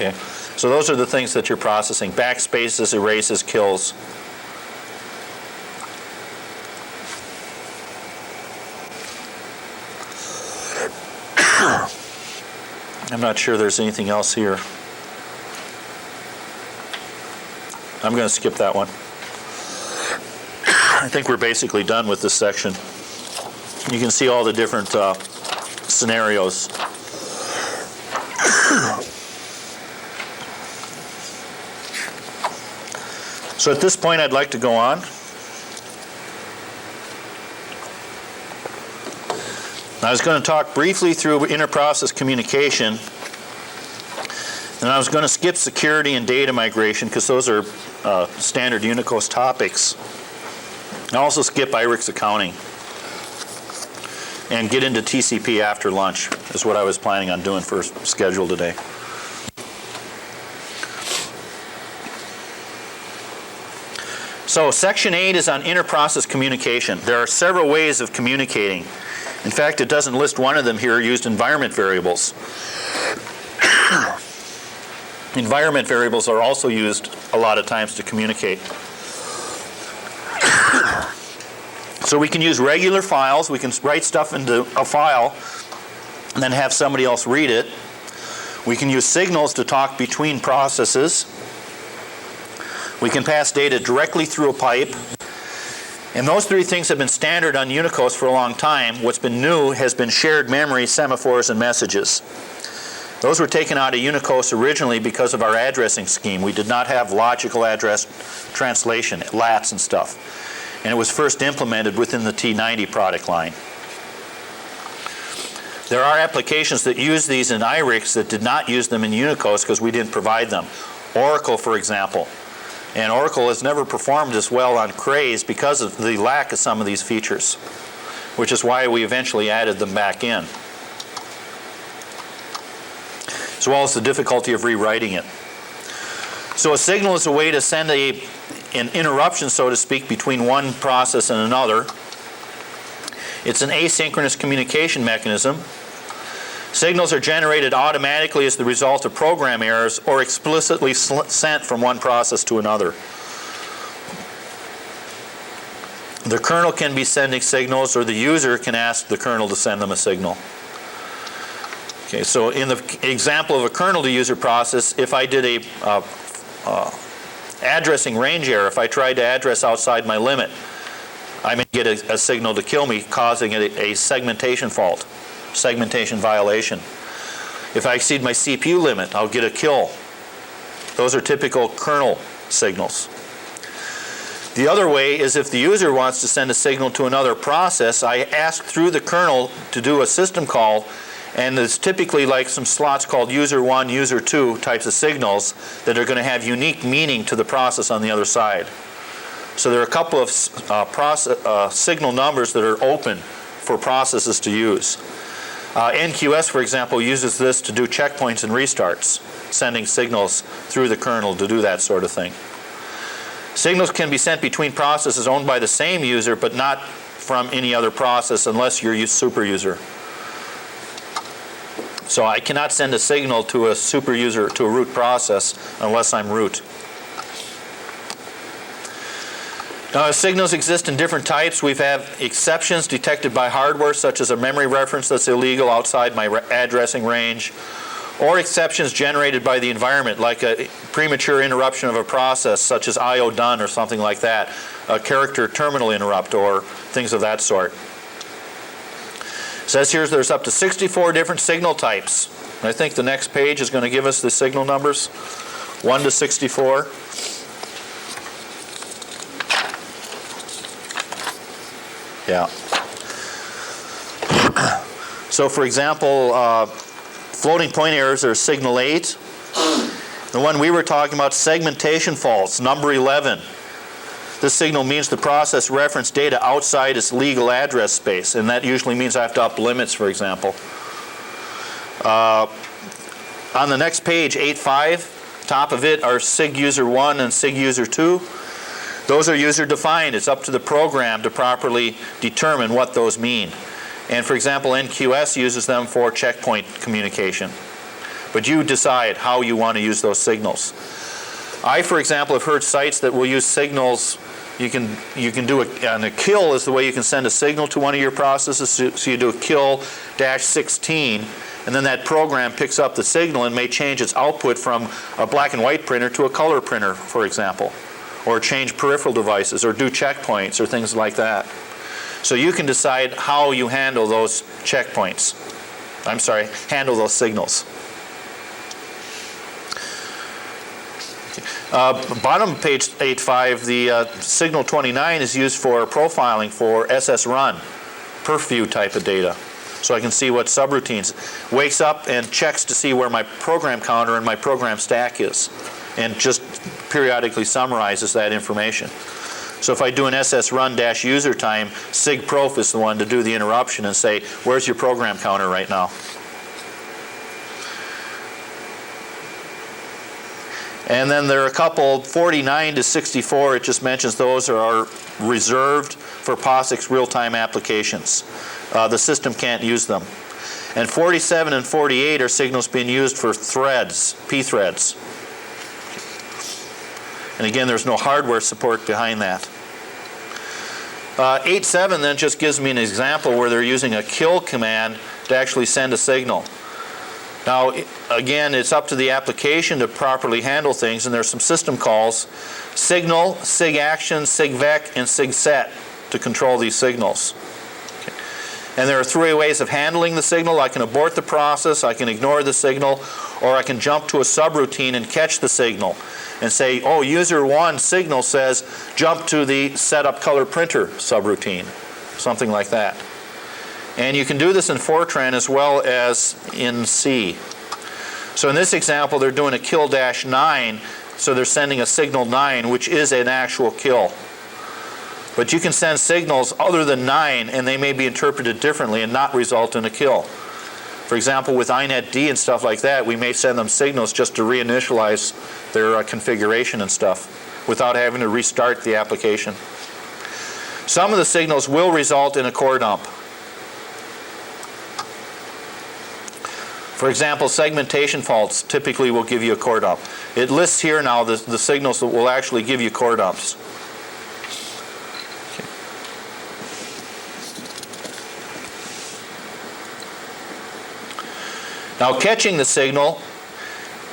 Okay, so those are the things that you're processing: backspaces, erases, kills. I'm not sure there's anything else here. I'm going to skip that one. I think we're basically done with this section. You can see all the different scenarios. So at this point, I'd like to go on. I was going to talk briefly through inter-process communication, and I was going to skip security and data migration because those are standard Unicode topics. I also skip Irix accounting and get into TCP after lunch is what I was planning on doing for schedule today. So section 8 is on inter-process communication. There are several ways of communicating. In fact, it doesn't list one of them here, used environment variables. Environment variables are also used a lot of times to communicate. So we can use regular files. We can write stuff into a file and then have somebody else read it. We can use signals to talk between processes. We can pass data directly through a pipe. And those three things have been standard on Unicode for a long time. What's been new has been shared memory, semaphores, and messages. Those were taken out of Unicode originally because of our addressing scheme. We did not have logical address translation, LATs and stuff. And it was first implemented within the T90 product line. There are applications that use these in Irix that did not use them in Unicode because we didn't provide them. Oracle, for example. And Oracle has never performed as well on Craze because of the lack of some of these features, which is why we eventually added them back in, as well as the difficulty of rewriting it. So a signal is a way to send an interruption, so to speak, between one process and another. It's an asynchronous communication mechanism. Signals are generated automatically as the result of program errors or explicitly sent from one process to another. The kernel can be sending signals, or the user can ask the kernel to send them a signal. Okay, so in the example of a kernel to user process, if I did a addressing range error, if I tried to address outside my limit, I may get a signal to kill me, causing a segmentation fault. Segmentation violation. If I exceed my CPU limit, I'll get a kill. Those are typical kernel signals. The other way is if the user wants to send a signal to another process, I ask through the kernel to do a system call, and there's typically like some slots called user 1, user 2 types of signals that are going to have unique meaning to the process on the other side. So there are a couple of signal numbers that are open for processes to use. NQS, for example, uses this to do checkpoints and restarts, sending signals through the kernel to do that sort of thing. Signals can be sent between processes owned by the same user, but not from any other process unless you're a super user. So I cannot send a signal to a super user, to a root process, unless I'm root. Signals exist in different types. We have exceptions detected by hardware, such as a memory reference that's illegal outside my addressing range, or exceptions generated by the environment, like a premature interruption of a process, such as I/O done or something like that, a character terminal interrupt, or things of that sort. It says here there's up to 64 different signal types. I think the next page is going to give us the signal numbers, 1 to 64. Yeah. So for example, floating point errors are signal 8. The one we were talking about, segmentation faults, number 11. This signal means the process referenced data outside its legal address space, and that usually means I have to up limits, for example. On the next page, 8.5, top of it are SIG user 1 and SIG user 2. Those are user defined. It's up to the program to properly determine what those mean. And for example, NQS uses them for checkpoint communication. But you decide how you want to use those signals. I, for example, have heard sites that will use signals. You can do and a kill is the way you can send a signal to one of your processes. So you do a kill -16, and then that program picks up the signal and may change its output from a black and white printer to a color printer, for example, or change peripheral devices, or do checkpoints, or things like that. So you can decide how you handle those checkpoints. I'm sorry, handle those signals. Bottom of page 8.5, the signal 29 is used for profiling for SSRun, perf view type of data. So I can see what subroutines. Wakes up and checks to see where my program counter and my program stack is, and just periodically summarizes that information. So if I do an SSRun-user time, sigprof is the one to do the interruption and say, where's your program counter right now? And then there are a couple, 49 to 64, it just mentions those are reserved for POSIX real-time applications. The system can't use them. And 47 and 48 are signals being used for threads, p-threads. And again, there's no hardware support behind that. 8.7 then just gives me an example where they're using a kill command to actually send a signal. Now, again, it's up to the application to properly handle things, and there's some system calls: signal, sig-action, sig-vec, and sig-set to control these signals. Okay. And there are three ways of handling the signal. I can abort the process, I can ignore the signal, or I can jump to a subroutine and catch the signal and say, oh, user 1 signal says jump to the setup color printer subroutine, something like that. And you can do this in Fortran as well as in C. So in this example, they're doing a kill-9, so they're sending a signal 9, which is an actual kill. But you can send signals other than 9, and they may be interpreted differently and not result in a kill. For example, with inetd and stuff like that, we may send them signals just to reinitialize their configuration and stuff without having to restart the application. Some of the signals will result in a core dump. For example, segmentation faults typically will give you a core dump. It lists here now the signals that will actually give you core dumps. Okay. Now, catching the signal,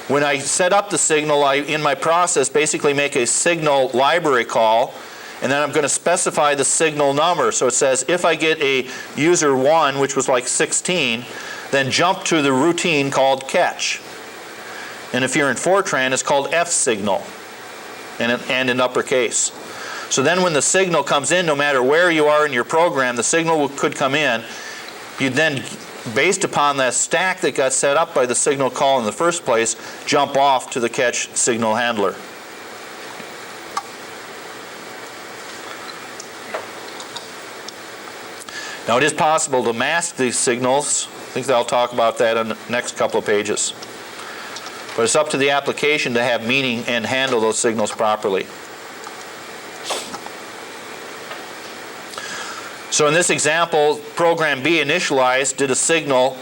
when I set up the signal, in my process basically make a signal library call, and then I'm going to specify the signal number. So it says if I get a user 1, which was like 16, then jump to the routine called catch. And if you're in Fortran, it's called F signal, and in uppercase. So then when the signal comes in, no matter where you are in your program, the signal could come in. You then, based upon that stack that got set up by the signal call in the first place, jump off to the catch signal handler. Now it is possible to mask these signals. I think I'll talk about that on the next couple of pages. But it's up to the application to have meaning and handle those signals properly. So in this example, program B initialized, did a signal,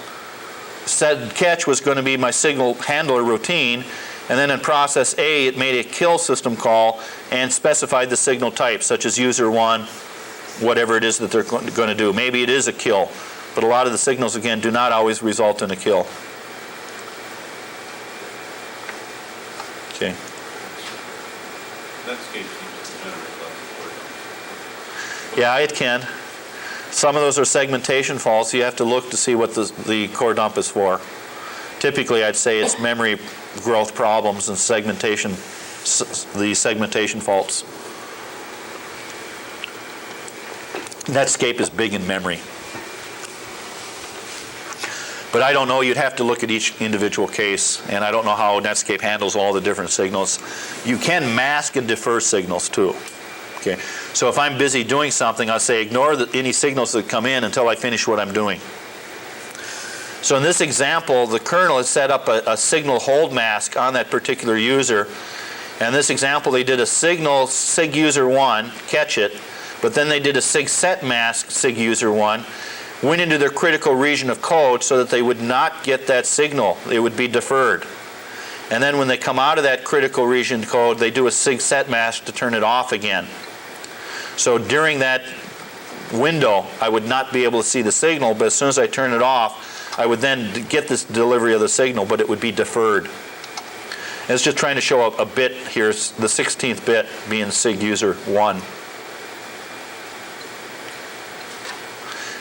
said catch was going to be my signal handler routine, and then in process A it made a kill system call and specified the signal type, such as user 1, whatever it is that they're going to do. Maybe it is a kill, but a lot of the signals, again, do not always result in a kill. Okay. Yeah, it can. Some of those are segmentation faults. You have to look to see what the core dump is for. Typically, I'd say it's memory growth problems and segmentation, the segmentation faults. Netscape is big in memory. But I don't know, you'd have to look at each individual case, and I don't know how Netscape handles all the different signals. You can mask and defer signals too. Okay. So if I'm busy doing something, I'll say ignore any signals that come in until I finish what I'm doing. So in this example, the kernel has set up a signal hold mask on that particular user. And in this example, they did a signal sig user 1, catch it, but then they did a sig set mask sig user 1, went into their critical region of code so that they would not get that signal. It would be deferred. And then when they come out of that critical region code, they do a sig set mask to turn it off again. So during that window, I would not be able to see the signal, but as soon as I turn it off, I would then get this delivery of the signal, but it would be deferred. And it's just trying to show a bit here, the 16th bit being sig user 1.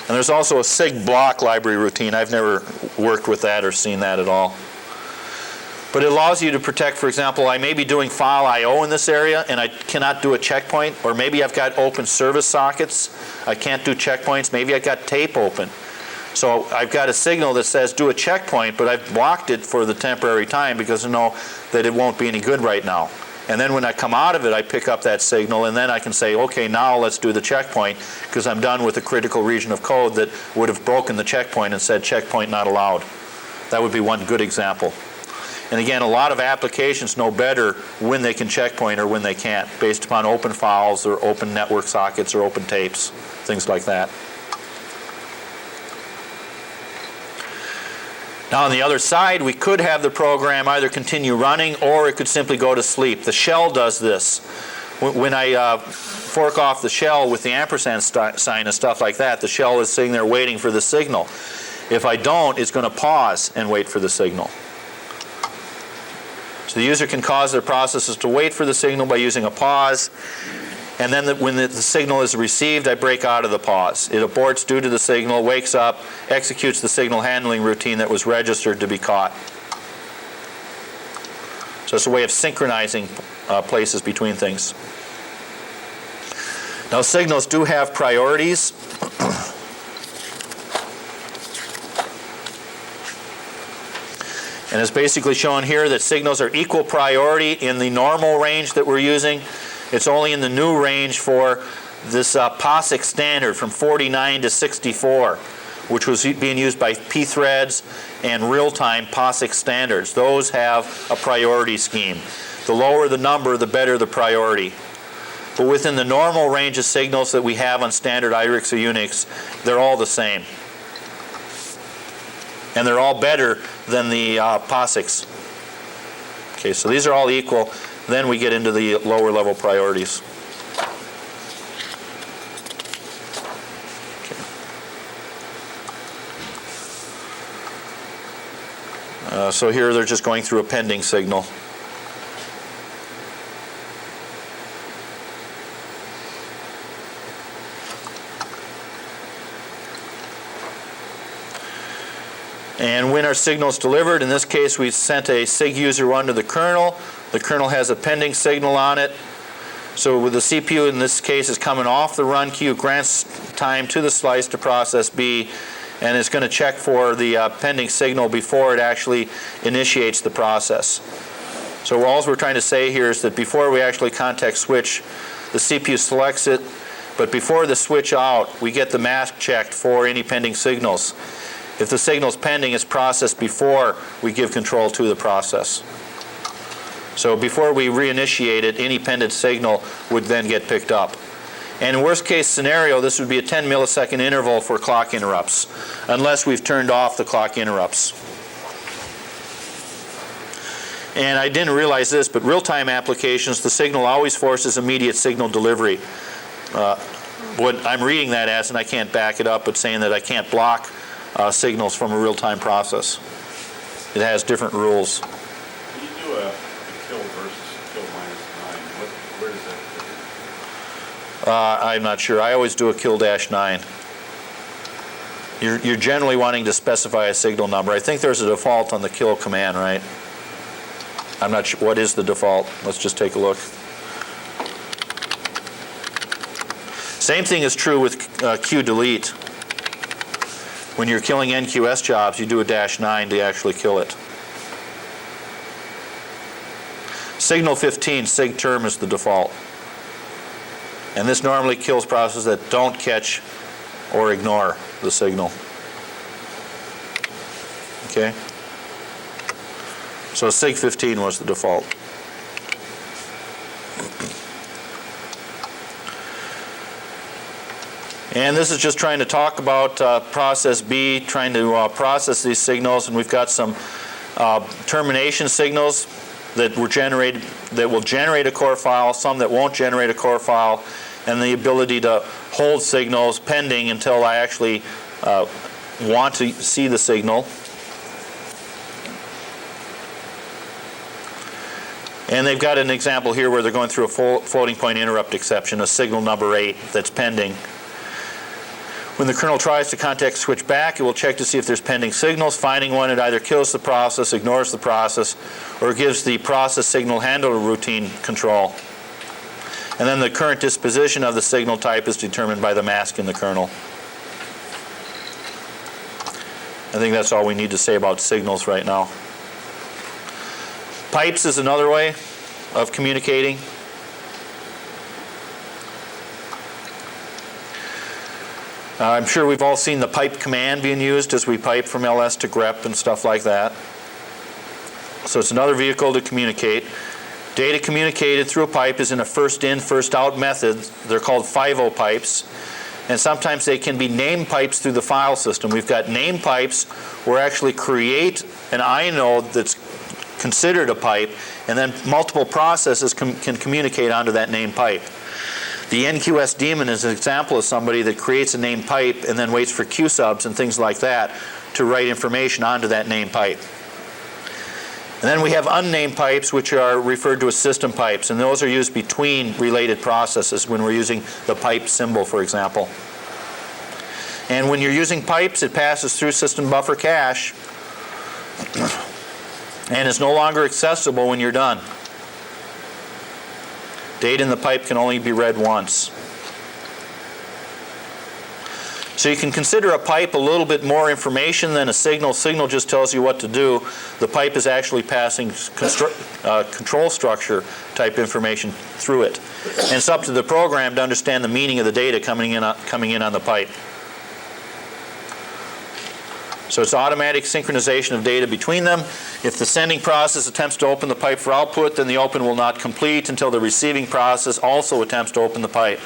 And there's also a sig block library routine. I've never worked with that or seen that at all. But it allows you to protect, for example, I may be doing file I/O in this area and I cannot do a checkpoint, or maybe I've got open service sockets. I can't do checkpoints. Maybe I've got tape open. So I've got a signal that says do a checkpoint, but I've blocked it for the temporary time because I know that it won't be any good right now. And then when I come out of it, I pick up that signal, and then I can say, okay, now let's do the checkpoint, because I'm done with the critical region of code that would have broken the checkpoint and said checkpoint not allowed. That would be one good example. And again, a lot of applications know better when they can checkpoint or when they can't, based upon open files or open network sockets or open tapes, things like that. Now on the other side, we could have the program either continue running or it could simply go to sleep. The shell does this. When I fork off the shell with the ampersand sign and stuff like that, the shell is sitting there waiting for the signal. If I don't, it's going to pause and wait for the signal. So the user can cause their processes to wait for the signal by using a pause. And then when the signal is received, I break out of the pause. It aborts due to the signal, wakes up, executes the signal handling routine that was registered to be caught. So it's a way of synchronizing places between things. Now signals do have priorities. And it's basically shown here that signals are equal priority in the normal range that we're using. It's only in the new range for this POSIX standard from 49 to 64, which was being used by pthreads and real-time POSIX standards. Those have a priority scheme. The lower the number, the better the priority. But within the normal range of signals that we have on standard Irix or Unix, they're all the same. And they're all better than the POSIX. Okay, so these are all equal. Then we get into the lower level priorities. Okay. So here they're just going through a pending signal. And when our signal is delivered, in this case we sent a sig user 1 to the kernel. The kernel has a pending signal on it. So with the CPU in this case is coming off the run queue, grants time to the slice to process B, and it's going to check for the pending signal before it actually initiates the process. So all we're trying to say here is that before we actually context switch, the CPU selects it, but before the switch out, we get the mask checked for any pending signals. If the signal's pending, it's processed before we give control to the process. So before we reinitiate it, any pending signal would then get picked up. And in worst case scenario, this would be a 10 millisecond interval for clock interrupts, unless we've turned off the clock interrupts. And I didn't realize this, but real-time applications, the signal always forces immediate signal delivery. What I'm reading that as, and I can't back it up, but saying that I can't block signals from a real-time process. It has different rules. When you do a kill versus kill -9, where does that fit? I'm not sure. I always do a kill -9. You're generally wanting to specify a signal number. I think there's a default on the kill command, right? I'm not sure. What is the default? Let's just take a look. Same thing is true with Q delete. When you're killing NQS jobs, you do a -9 to actually kill it. Signal 15, sig term is the default. And this normally kills processes that don't catch or ignore the signal. Okay? So sig 15 was the default. And this is just trying to talk about process B, trying to process these signals, and we've got some termination signals that were generated, that will generate a core file, some that won't generate a core file, and the ability to hold signals pending until I actually want to see the signal. And they've got an example here where they're going through a floating point interrupt exception, a signal number 8 that's pending. When the kernel tries to context switch back, it will check to see if there's pending signals. Finding one, it either kills the process, ignores the process, or gives the process signal handler routine control. And then the current disposition of the signal type is determined by the mask in the kernel. I think that's all we need to say about signals right now. Pipes is another way of communicating. I'm sure we've all seen the pipe command being used as we pipe from ls to grep and stuff like that. So it's another vehicle to communicate. Data communicated through a pipe is in a first in, first out method. They're called 5.0 pipes. And sometimes they can be named pipes through the file system. We've got named pipes where actually create an inode that's considered a pipe, and then multiple processes can communicate onto that named pipe. The NQS daemon is an example of somebody that creates a named pipe and then waits for Q subs and things like that to write information onto that named pipe. And then we have unnamed pipes, which are referred to as system pipes, and those are used between related processes when we're using the pipe symbol, for example. And when you're using pipes, it passes through system buffer cache and is no longer accessible when you're done. Data in the pipe can only be read once. So you can consider a pipe a little bit more information than a signal. Signal just tells you what to do. The pipe is actually passing control structure type information through it. And it's up to the program to understand the meaning of the data coming in on the pipe. So it's automatic synchronization of data between them. If the sending process attempts to open the pipe for output, then the open will not complete until the receiving process also attempts to open the pipe.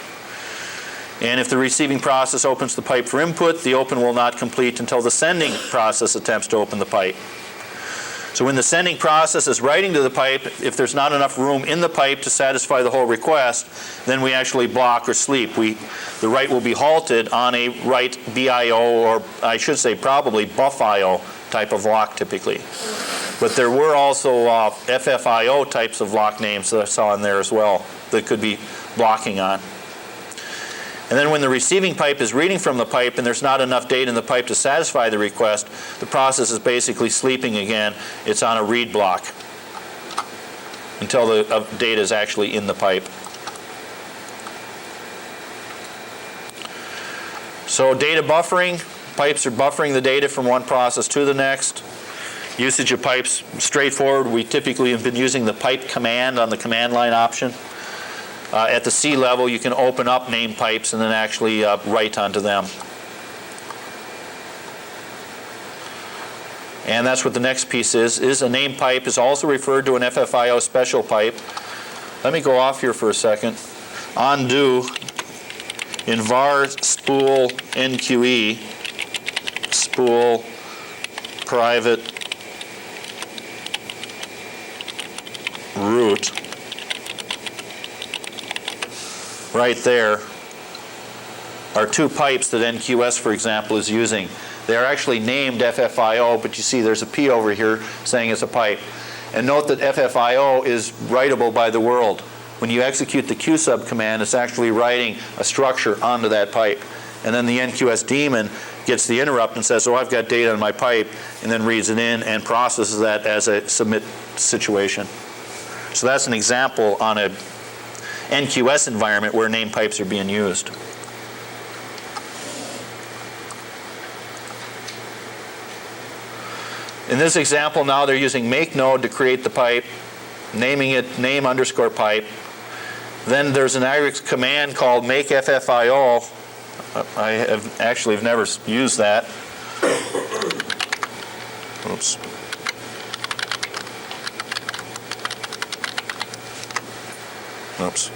And if the receiving process opens the pipe for input, the open will not complete until the sending process attempts to open the pipe. So when the sending process is writing to the pipe, if there's not enough room in the pipe to satisfy the whole request, then we actually block or sleep. The write will be halted on a write BIO, or I should say probably buff.io type of lock typically. But there were also FFIO types of lock names that I saw in there as well that could be blocking on. And then when the receiving pipe is reading from the pipe and there's not enough data in the pipe to satisfy the request, the process is basically sleeping again. It's on a read block until the data is actually in the pipe. So data buffering, pipes are buffering the data from one process to the next. Usage of pipes, straightforward. We typically have been using the pipe command on the command line option. At the C level, you can open up named pipes and then actually write onto them. And that's what the next piece is a named pipe is also referred to an FFIO special pipe. Let me go off here for a second. Undo in var spool NQE spool private root. Right there are two pipes that NQS, for example, is using. They are actually named FFIO, but you see there's a P over here saying it's a pipe. And note that FFIO is writable by the world. When you execute the QSub command, it's actually writing a structure onto that pipe. And then the NQS daemon gets the interrupt and says, oh, I've got data on my pipe, and then reads it in and processes that as a submit situation. So that's an example on a NQS environment where named pipes are being used. In this example now they're using make node to create the pipe, naming it name underscore pipe. Then there's an Irix command called make FFIO. I have never used that. Oops. Oops.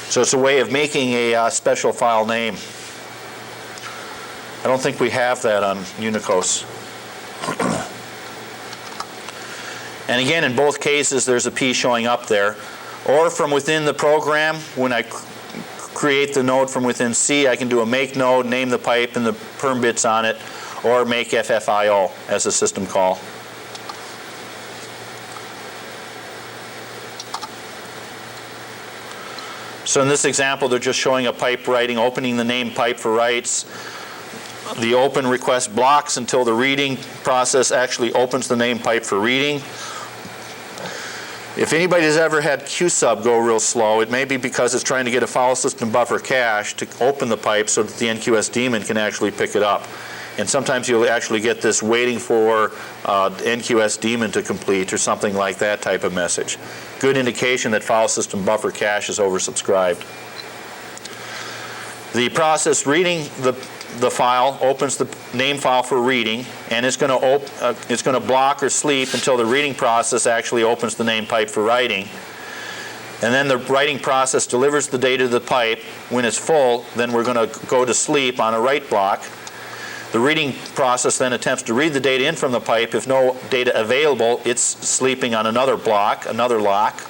So it's a way of making a special file name. I don't think we have that on Unicos. And again, in both cases, there's a P showing up there. Or from within the program, when I create the node from within C, I can do a make node, name the pipe and the perm bits on it, or make FFIO as a system call. So in this example, they're just showing a pipe writing, opening the name pipe for writes. The open request blocks until the reading process actually opens the name pipe for reading. If anybody's ever had QSub go real slow, it may be because it's trying to get a file system buffer cache to open the pipe so that the NQS daemon can actually pick it up. And sometimes you'll actually get this waiting for NQS daemon to complete or something like that type of message. Good indication that file system buffer cache is oversubscribed. The process reading the file opens the name file for reading, and it's going to block or sleep until the reading process actually opens the name pipe for writing. And then the writing process delivers the data to the pipe. When it's full, then we're going to go to sleep on a write block. The reading process then attempts to read the data in from the pipe. If no data available, it's sleeping on another block, another lock.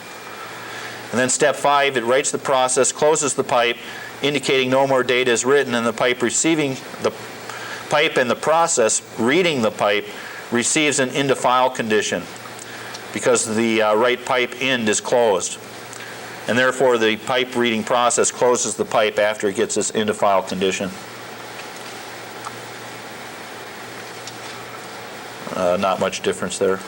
And then step 5, it writes the process, closes the pipe, indicating no more data is written, and the pipe receiving the pipe and the process reading the pipe receives an into file condition because the write pipe end is closed. And therefore the pipe reading process closes the pipe after it gets this into file condition. Not much difference there.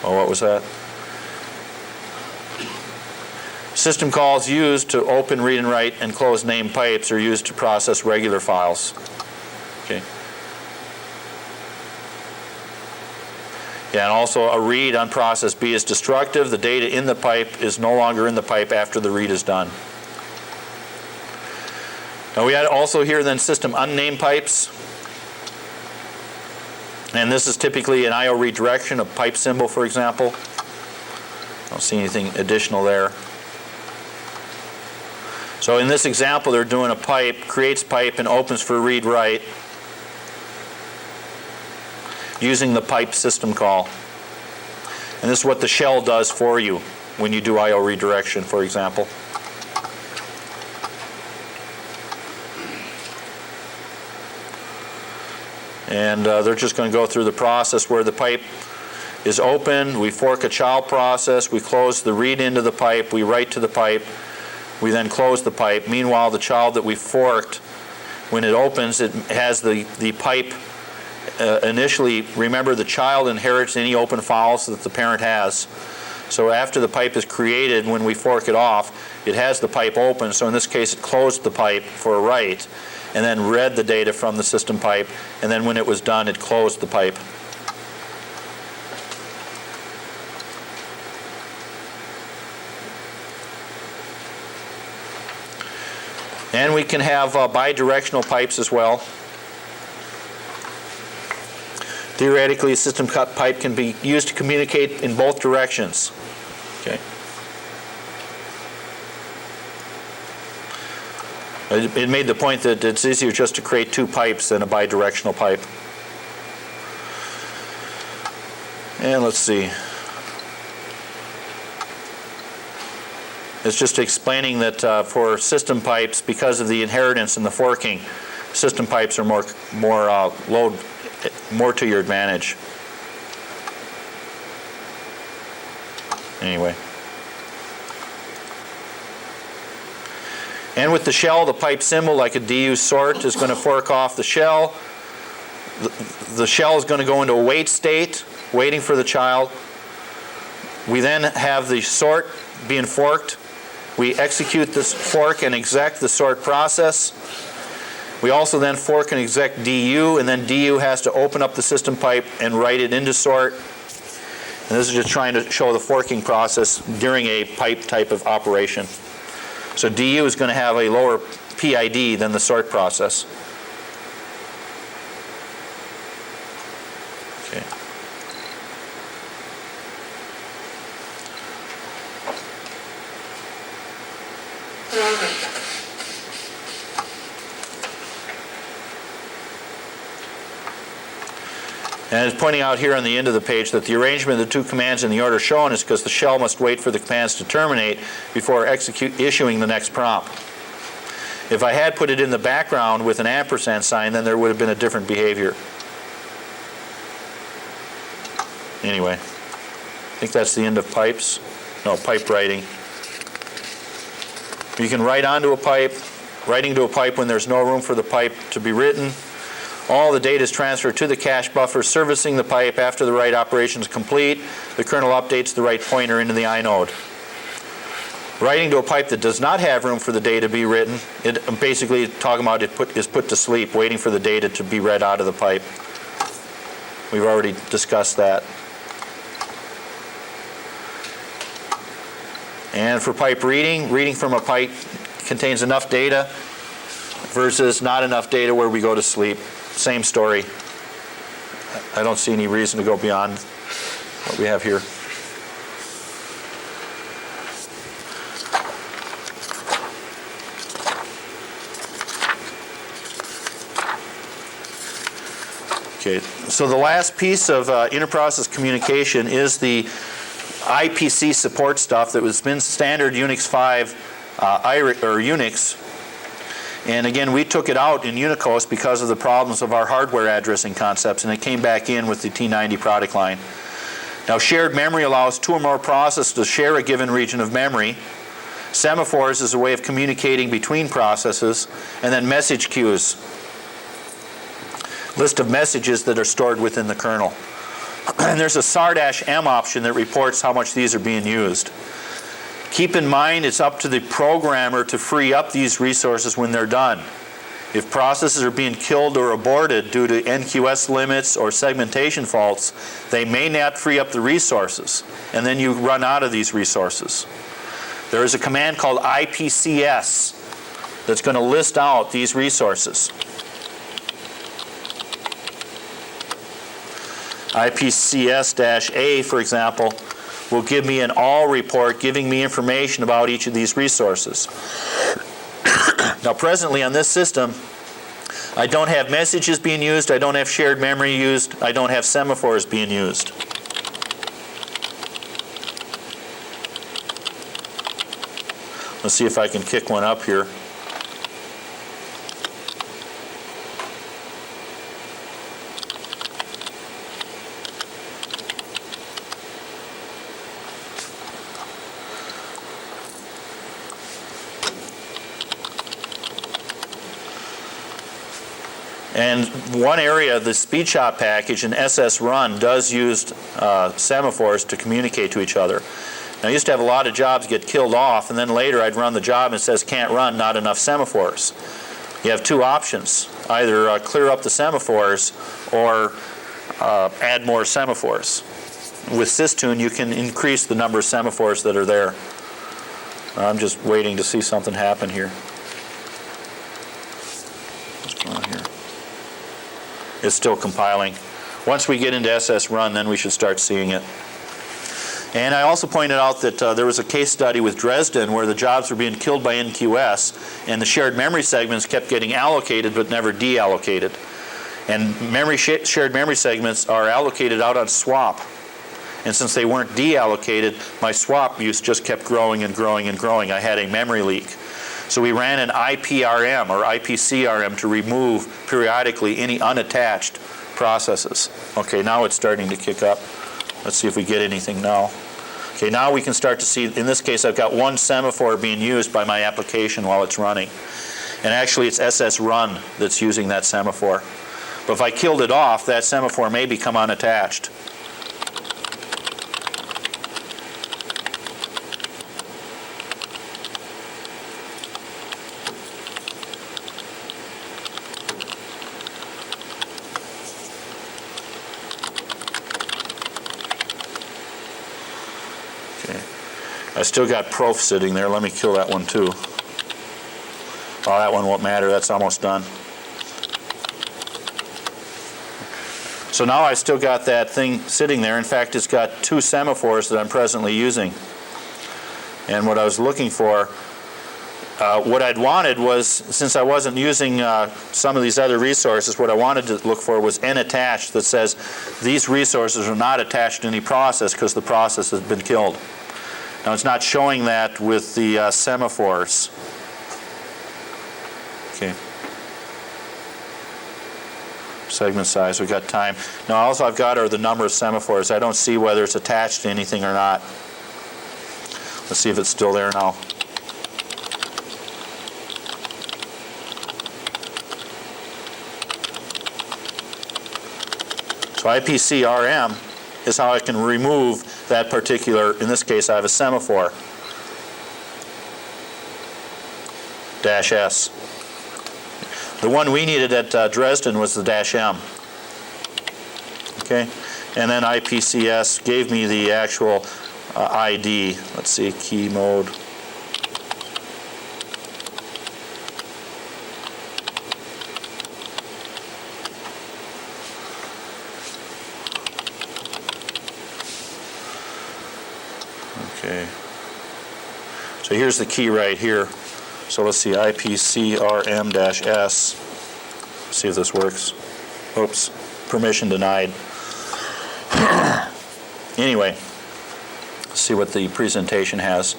Oh, what was that? System calls used to open, read, and write and close name pipes are used to process regular files. Okay. Yeah, and also a read on process B is destructive. The data in the pipe is no longer in the pipe after the read is done. Now we had also here then system unnamed pipes. And this is typically an IO redirection, a pipe symbol, for example. I don't see anything additional there. So in this example, they're doing a pipe, creates pipe, and opens for read-write using the pipe system call. And this is what the shell does for you when you do IO redirection, for example. And they're just going to go through the process where the pipe is opened. We fork a child process. We close the read into the pipe. We write to the pipe. We then close the pipe. Meanwhile, the child that we forked, when it opens, it has the pipe initially. Remember, the child inherits any open files that the parent has. So after the pipe is created, when we fork it off, it has the pipe open. So in this case, it closed the pipe for a write, and then read the data from the system pipe, and then when it was done, it closed the pipe. And we can have bi-directional pipes as well. Theoretically, a system cut pipe can be used to communicate in both directions. Okay. It made the point that it's easier just to create two pipes than a bi-directional pipe. And let's see. It's just explaining that for system pipes, because of the inheritance and the forking, system pipes are more to your advantage. Anyway. And with the shell, the pipe symbol, like a DU sort, is going to fork off the shell. The shell is going to go into a wait state, waiting for the child. We then have the sort being forked. We execute this fork and exec the sort process. We also then fork and exec DU, and then DU has to open up the system pipe and write it into sort. And this is just trying to show the forking process during a pipe type of operation. So DU is going to have a lower PID than the sort process. Okay. And it's pointing out here on the end of the page that the arrangement of the two commands in the order shown is because the shell must wait for the commands to terminate before issuing the next prompt. If I had put it in the background with an ampersand sign, then there would have been a different behavior. Anyway, I think that's the end of pipes. No, pipe writing. You can write onto a pipe, writing to a pipe when there's no room for the pipe to be written. All the data is transferred to the cache buffer, servicing the pipe. After the write operation is complete, the kernel updates the write pointer into the inode. Writing to a pipe that does not have room for the data to be written, it basically talking about is put to sleep, waiting for the data to be read out of the pipe. We've already discussed that. And for pipe reading, reading from a pipe contains enough data versus not enough data where we go to sleep. Same story. I don't see any reason to go beyond what we have here. Okay, so the last piece of interprocess communication is the IPC support stuff that was been standard Unix 5 Irix or Unix. And again, we took it out in Unicos because of the problems of our hardware addressing concepts, and it came back in with the T90 product line. Now, shared memory allows two or more processes to share a given region of memory. Semaphores is a way of communicating between processes, and then message queues, list of messages that are stored within the kernel. And there's a sar-m option that reports how much these are being used. Keep in mind, it's up to the programmer to free up these resources when they're done. If processes are being killed or aborted due to NQS limits or segmentation faults, they may not free up the resources, and then you run out of these resources. There is a command called IPCS that's going to list out these resources. IPCS-A, for example, will give me an all report giving me information about each of these resources. Now presently on this system, I don't have messages being used, I don't have shared memory used, I don't have semaphores being used. Let's see if I can kick one up here. And one area, the SpeedShot package in SS Run does use semaphores to communicate to each other. Now, I used to have a lot of jobs get killed off, and then later I'd run the job and it says can't run, not enough semaphores. You have two options, either clear up the semaphores or add more semaphores. With Systune, you can increase the number of semaphores that are there. I'm just waiting to see something happen here. What's going on here? It's still compiling. Once we get into SS Run, then we should start seeing it. And I also pointed out that there was a case study with Dresden where the jobs were being killed by NQS, and the shared memory segments kept getting allocated but never deallocated. And shared memory segments are allocated out on swap. And since they weren't deallocated, my swap use just kept growing and growing and growing. I had a memory leak. So we ran an IPRM or IPCRM to remove periodically any unattached processes. Okay, now it's starting to kick up. Let's see if we get anything now. Okay, now we can start to see, in this case, I've got one semaphore being used by my application while it's running. And actually, it's SS Run that's using that semaphore. But if I killed it off, that semaphore may become unattached. I still got prof sitting there. Let me kill that one too. Oh, that one won't matter. That's almost done. So now I've still got that thing sitting there. In fact, it's got two semaphores that I'm presently using. And what I was looking for what I'd wanted was, since I wasn't using some of these other resources, what I wanted to look for was N attached that says these resources are not attached to any process because the process has been killed. Now it's not showing that with the semaphores. Okay. Segment size, we've got time. Now all I've got are the number of semaphores. I don't see whether it's attached to anything or not. Let's see if it's still there now. So IPC-RM is how I can remove that particular, in this case I have a semaphore, -S. The one we needed at Dresden was the -M. Okay, and then IPCS gave me the actual ID. Let's see, key mode. Okay. So here's the key right here. So let's see, IPC-RM-S. See if this works. Oops, permission denied. Anyway, let's see what the presentation has.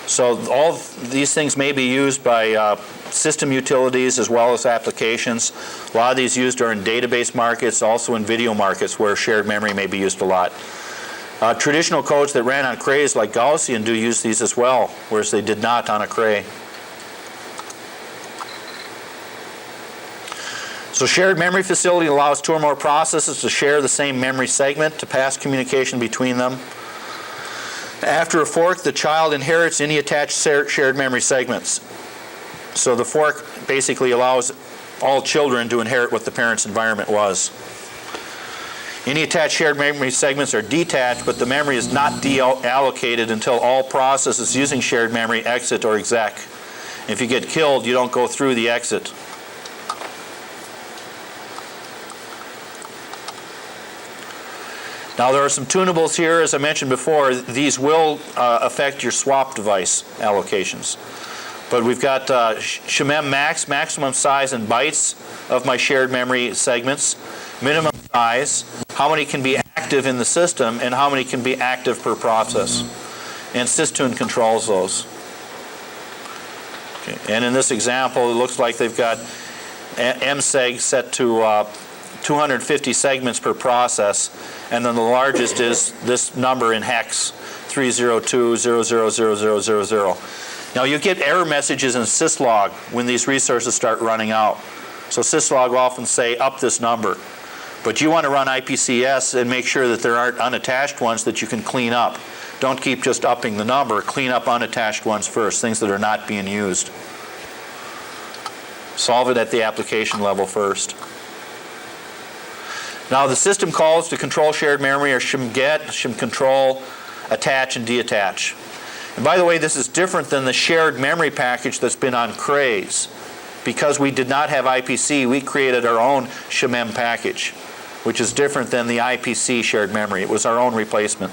So all these things may be used by system utilities as well as applications. A lot of these used are in database markets, also in video markets where shared memory may be used a lot. Traditional codes that ran on crays like Gaussian do use these as well, whereas they did not on a cray. So shared memory facility allows two or more processes to share the same memory segment to pass communication between them. After a fork, the child inherits any attached shared memory segments. So the fork basically allows all children to inherit what the parent's environment was. Any attached shared memory segments are detached, but the memory is not deallocated until all processes using shared memory exit or exec. If you get killed, you don't go through the exit. Now there are some tunables here, as I mentioned before. These will affect your swap device allocations. But we've got SHMEM max, maximum size in bytes of my shared memory segments, minimum size, how many can be active in the system, and how many can be active per process. And systune controls those. Okay. And in this example, it looks like they've got MSEG set to 250 segments per process, and then the largest is this number in hex, 302.0000000. Now you get error messages in syslog when these resources start running out. So syslog will often say up this number. But you want to run IPCS and make sure that there aren't unattached ones that you can clean up. Don't keep just upping the number. Clean up unattached ones first, things that are not being used. Solve it at the application level first. Now the system calls to control shared memory are shmget, shmcontrol, attach, and deattach. And by the way, this is different than the shared memory package that's been on crays. Because we did not have IPC, we created our own SHMEM package, which is different than the IPC shared memory. It was our own replacement.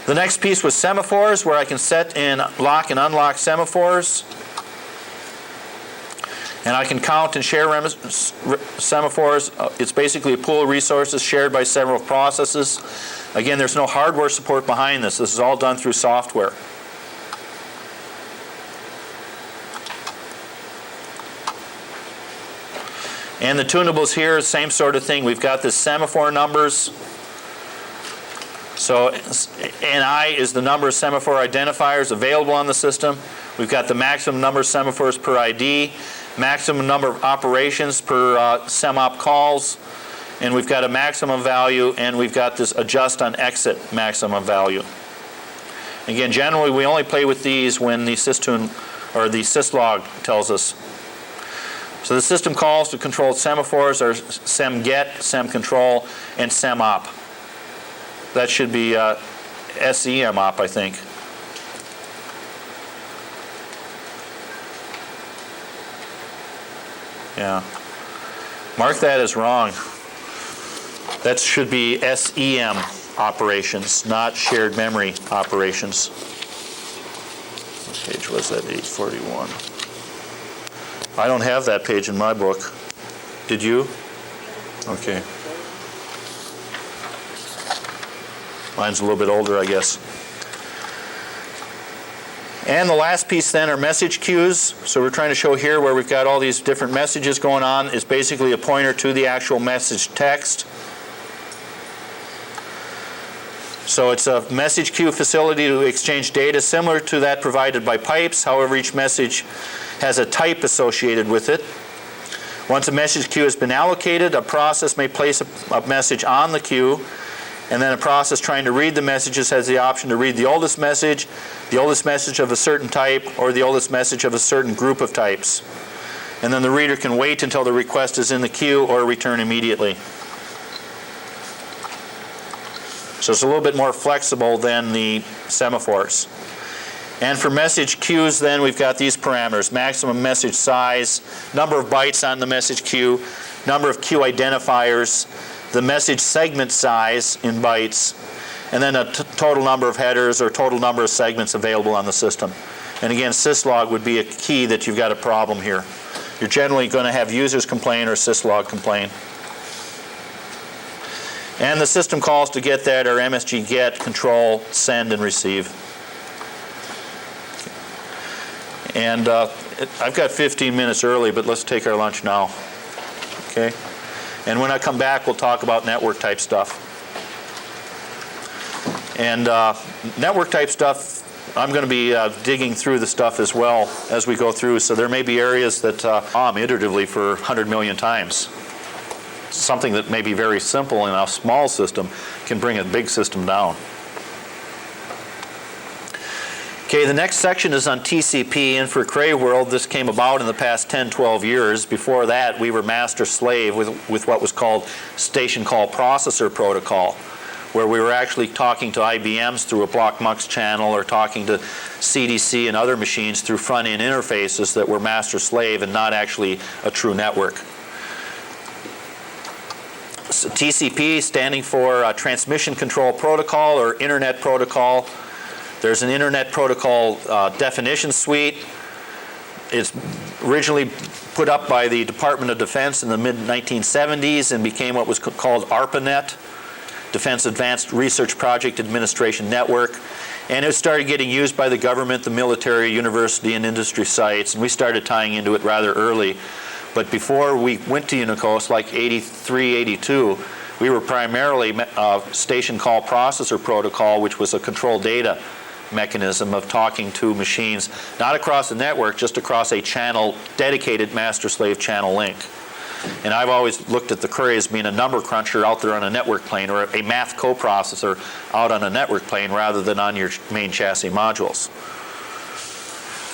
The next piece was semaphores, where I can set and lock and unlock semaphores. And I can count and share semaphores. It's basically a pool of resources shared by several processes. Again, there's no hardware support behind this. This is all done through software. And the tunables here, same sort of thing. We've got the semaphore numbers. So NI is the number of semaphore identifiers available on the system. We've got the maximum number of semaphores per ID, maximum number of operations per semop calls, and we've got a maximum value, and we've got this adjust on exit maximum value. Again, generally we only play with these when the systune or the syslog tells us. So the system calls to control semaphores are semget, semcontrol, and semop. That should be SEMop, I think. Yeah. Mark that as wrong. That should be SEM operations, not shared memory operations. What page was that? 841. I don't have that page in my book. Did you? Okay. Mine's a little bit older, I guess. And the last piece then are message queues. So we're trying to show here where we've got all these different messages going on. It's basically a pointer to the actual message text. So it's a message queue facility to exchange data similar to that provided by pipes. However, each message has a type associated with it. Once a message queue has been allocated, a process may place a message on the queue, and then a process trying to read the messages has the option to read the oldest message of a certain type, or the oldest message of a certain group of types. And then the reader can wait until the request is in the queue or return immediately. So it's a little bit more flexible than the semaphores. And for message queues then we've got these parameters: maximum message size, number of bytes on the message queue, number of queue identifiers, the message segment size in bytes, and then a total number of headers or total number of segments available on the system. And again, syslog would be a key that you've got a problem here. You're generally going to have users complain or syslog complain. And the system calls to get that are MSG get, control, send, and receive. And I've got 15 minutes early, but let's take our lunch now. Okay? And when I come back, we'll talk about network type stuff. And network type stuff, I'm going to be digging through the stuff as well as we go through. So there may be areas that iteratively for 100 million times. Something that may be very simple in a small system can bring a big system down. Okay, the next section is on TCP, and for Cray World, this came about in the past 10, 12 years. Before that, we were master-slave with what was called Station Call Processor Protocol, where we were actually talking to IBMs through a block MUX channel or talking to CDC and other machines through front-end interfaces that were master-slave and not actually a true network. So TCP standing for Transmission Control Protocol or Internet Protocol. There's an Internet Protocol definition suite. It's originally put up by the Department of Defense in the mid-1970s and became what was called ARPANET, Defense Advanced Research Project Administration Network. And it started getting used by the government, the military, university, and industry sites, and we started tying into it rather early. But before we went to Unicos, like 83, 82, we were primarily Station Call Processor Protocol, which was a control data mechanism of talking to machines, not across the network, just across a channel, dedicated master-slave channel link. And I've always looked at the Cray as being a number cruncher out there on a network plane, or a math coprocessor out on a network plane rather than on your main chassis modules.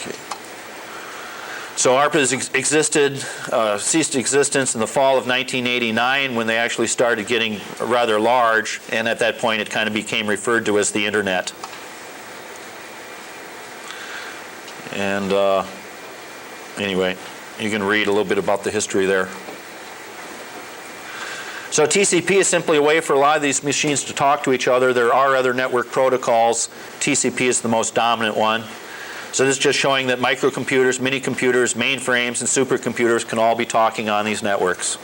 Okay. So ARPA ceased existence in the fall of 1989 when they actually started getting rather large, and at that point it kind of became referred to as the Internet. And anyway, you can read a little bit about the history there. So TCP is simply a way for a lot of these machines to talk to each other. There are other network protocols. TCP is the most dominant one. So this is just showing that microcomputers, mini computers, mainframes, and supercomputers can all be talking on these networks.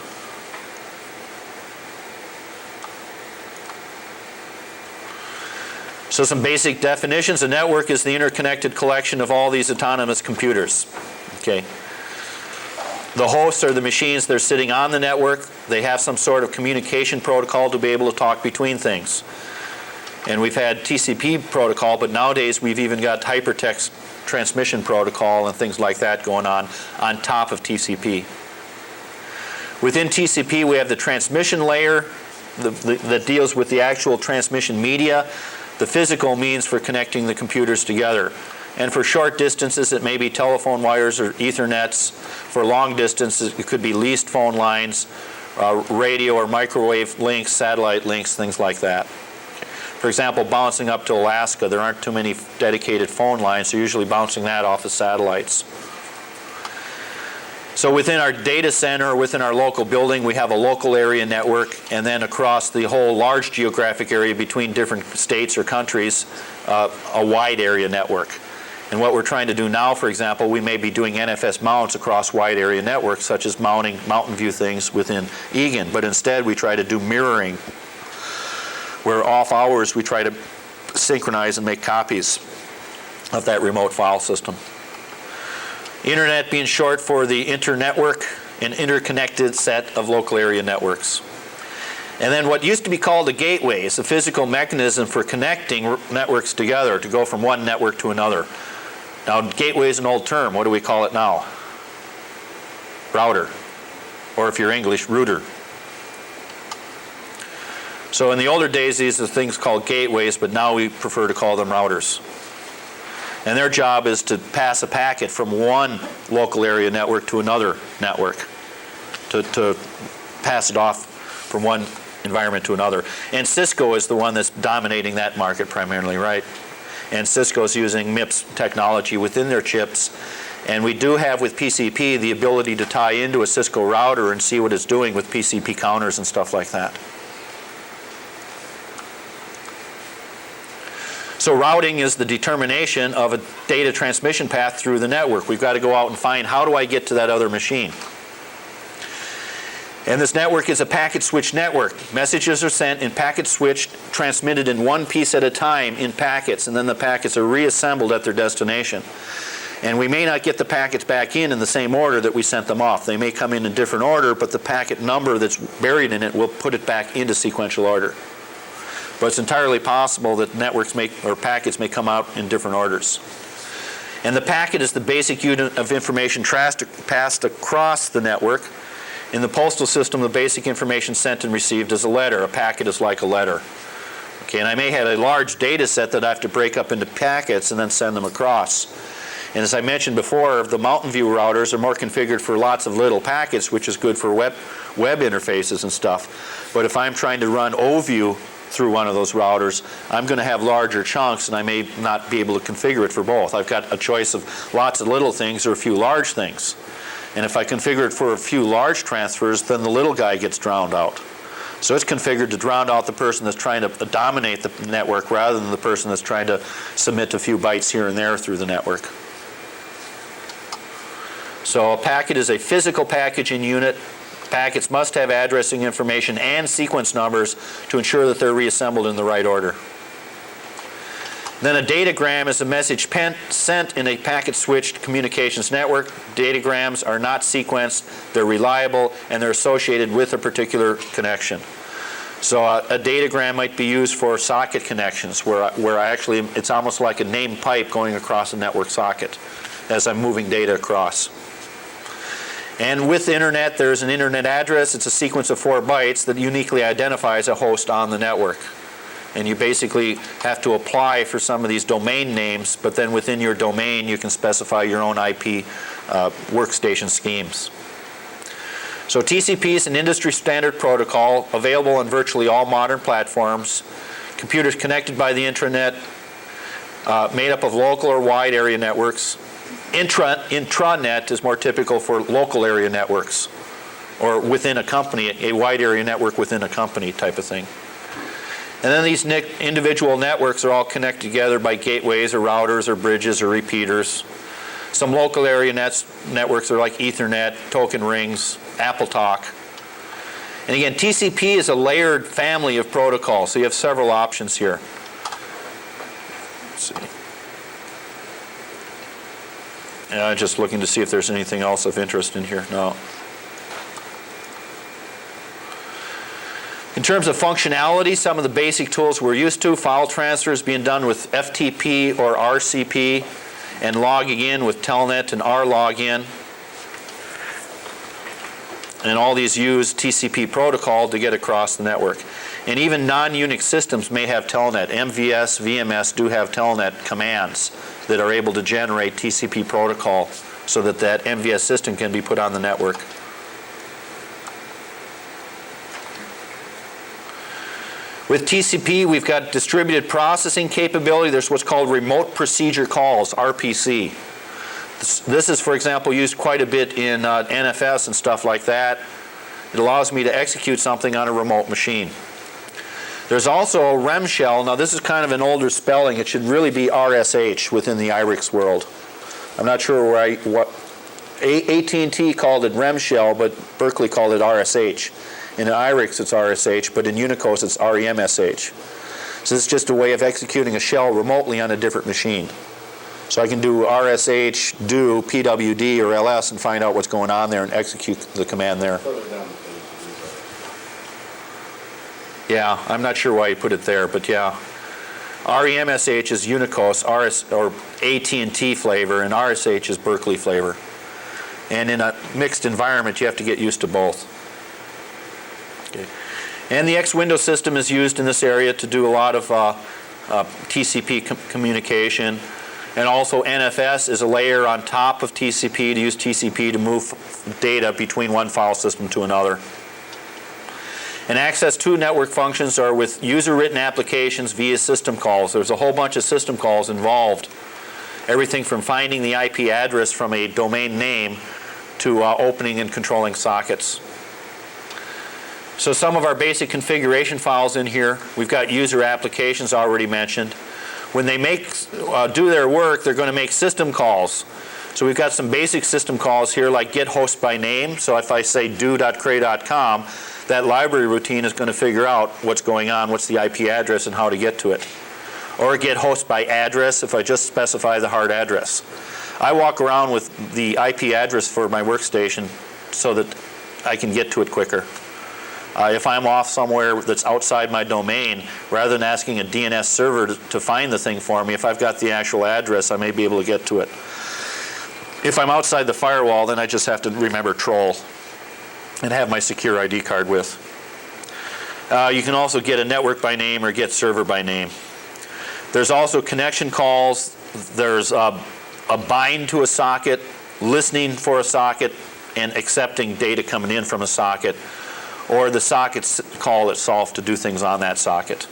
So some basic definitions. A network is the interconnected collection of all these autonomous computers. Okay. The hosts are the machines that are sitting on the network. They have some sort of communication protocol to be able to talk between things. And we've had TCP protocol, but nowadays we've even got hypertext transmission protocol and things like that going on top of TCP. Within TCP we have the transmission layer that deals with the actual transmission media, the physical means for connecting the computers together. And for short distances, it may be telephone wires or Ethernets. For long distances, it could be leased phone lines, radio or microwave links, satellite links, things like that. For example, bouncing up to Alaska, there aren't too many dedicated phone lines, so usually bouncing that off of satellites. So within our data center, or within our local building, we have a local area network, and then across the whole large geographic area between different states or countries, a wide area network. And what we're trying to do now, for example, we may be doing NFS mounts across wide area networks, such as mounting Mountain View things within Egan. But instead, we try to do mirroring, where off hours we try to synchronize and make copies of that remote file system. Internet being short for the internetwork, an interconnected set of local area networks. And then what used to be called a gateway is a physical mechanism for connecting networks together to go from one network to another. Now, gateway is an old term. What do we call it now? Router. Or if you're English, router. So in the older days, these are things called gateways, but now we prefer to call them routers. And their job is to pass a packet from one local area network to another network, to pass it off from one environment to another. And Cisco is the one that's dominating that market primarily, right? And Cisco's using MIPS technology within their chips. And we do have with PCP the ability to tie into a Cisco router and see what it's doing with PCP counters and stuff like that. So routing is the determination of a data transmission path through the network. We've got to go out and find, how do I get to that other machine? And this network is a packet switch network. Messages are sent in packet switched, transmitted in one piece at a time in packets, and then the packets are reassembled at their destination. And we may not get the packets back in the same order that we sent them off. They may come in a different order, but the packet number that's buried in it will put it back into sequential order. But it's entirely possible that packets may come out in different orders. And the packet is the basic unit of information passed across the network. In the postal system, the basic information sent and received is a letter. A packet is like a letter. Okay, and I may have a large data set that I have to break up into packets and then send them across. And as I mentioned before, the Mountain View routers are more configured for lots of little packets, which is good for web interfaces and stuff. But if I'm trying to run OView through one of those routers, I'm going to have larger chunks, and I may not be able to configure it for both. I've got a choice of lots of little things or a few large things. And if I configure it for a few large transfers, then the little guy gets drowned out. So it's configured to drown out the person that's trying to dominate the network rather than the person that's trying to submit a few bytes here and there through the network. So a packet is a physical packaging unit. Packets must have addressing information and sequence numbers to ensure that they're reassembled in the right order. Then a datagram is a message sent in a packet-switched communications network. Datagrams are not sequenced, they're reliable, and they're associated with a particular connection. So a datagram might be used for socket connections, where actually it's almost like a named pipe going across a network socket as I'm moving data across. And with the internet, there's an internet address. It's a sequence of 4 bytes that uniquely identifies a host on the network. And you basically have to apply for some of these domain names, but then within your domain you can specify your own IP workstation schemes. So TCP is an industry standard protocol available on virtually all modern platforms. Computers connected by the intranet, made up of local or wide area networks. Intranet is more typical for local area networks, or within a company, a wide area network within a company type of thing. And then these individual networks are all connected together by gateways or routers or bridges or repeaters. Some local area networks are like Ethernet, token rings, AppleTalk. And again, TCP is a layered family of protocols, so you have several options here. Let's see. Just looking to see if there's anything else of interest in here. No. In terms of functionality, some of the basic tools we're used to, file transfers being done with FTP or RCP, and logging in with Telnet and RLogin. And all these use TCP protocol to get across the network. And even non-Unix systems may have Telnet. MVS, VMS do have Telnet commands that are able to generate TCP protocol so that that MVS system can be put on the network. With TCP, we've got distributed processing capability. There's what's called remote procedure calls, RPC. This is, for example, used quite a bit in NFS and stuff like that. It allows me to execute something on a remote machine. There's also a REM shell. Now this is kind of an older spelling. It should really be RSH within the Irix world. I'm not sure what AT&T called it REM shell, but Berkeley called it RSH. In Irix it's RSH, but in Unicos it's REMSH. So this is just a way of executing a shell remotely on a different machine. So I can do RSH, do PWD or LS and find out what's going on there and execute the command there. Yeah, I'm not sure why you put it there, but yeah. REMSH is Unicos, or AT&T flavor, and RSH is Berkeley flavor. And in a mixed environment, you have to get used to both. Okay. And the X window system is used in this area to do a lot of TCP communication. And also NFS is a layer on top of TCP to use TCP to move data between one file system to another. And access to network functions are with user-written applications via system calls. There's a whole bunch of system calls involved. Everything from finding the IP address from a domain name to opening and controlling sockets. So some of our basic configuration files in here, we've got user applications already mentioned. When they do their work, they're going to make system calls. So we've got some basic system calls here like get host by name. So if I say do.cray.com, that library routine is going to figure out what's going on, what's the IP address, and how to get to it. Or get host by address if I just specify the hard address. I walk around with the IP address for my workstation so that I can get to it quicker. If I'm off somewhere that's outside my domain, rather than asking a DNS server to find the thing for me, if I've got the actual address, I may be able to get to it. If I'm outside the firewall, then I just have to remember troll and have my secure ID card with. You can also get a network by name or get server by name. There's also connection calls. There's a bind to a socket, listening for a socket, and accepting data coming in from a socket, or the socket's call itself to do things on that socket.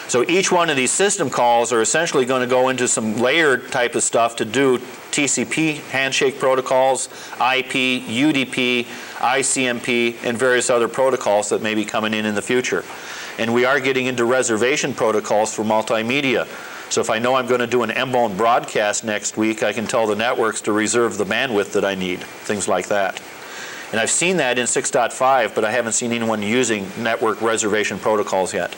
So each one of these system calls are essentially going to go into some layered type of stuff to do TCP handshake protocols, IP, UDP, ICMP, and various other protocols that may be coming in the future. And we are getting into reservation protocols for multimedia. So if I know I'm going to do an M-bone broadcast next week, I can tell the networks to reserve the bandwidth that I need, things like that. And I've seen that in 6.5, but I haven't seen anyone using network reservation protocols yet.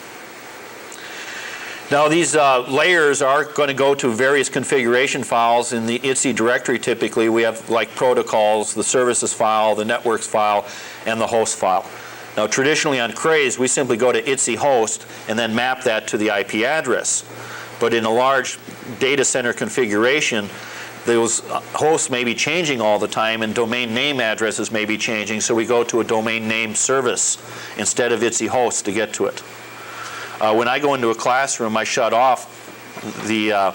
Now these layers are going to go to various configuration files in the ITSI directory. Typically we have like protocols, the services file, the networks file, and the host file. Now traditionally on Crays we simply go to ITSI host and then map that to the IP address. But in a large data center configuration, those hosts may be changing all the time and domain name addresses may be changing, so we go to a domain name service instead of ITSI host to get to it. When I go into a classroom, I shut off the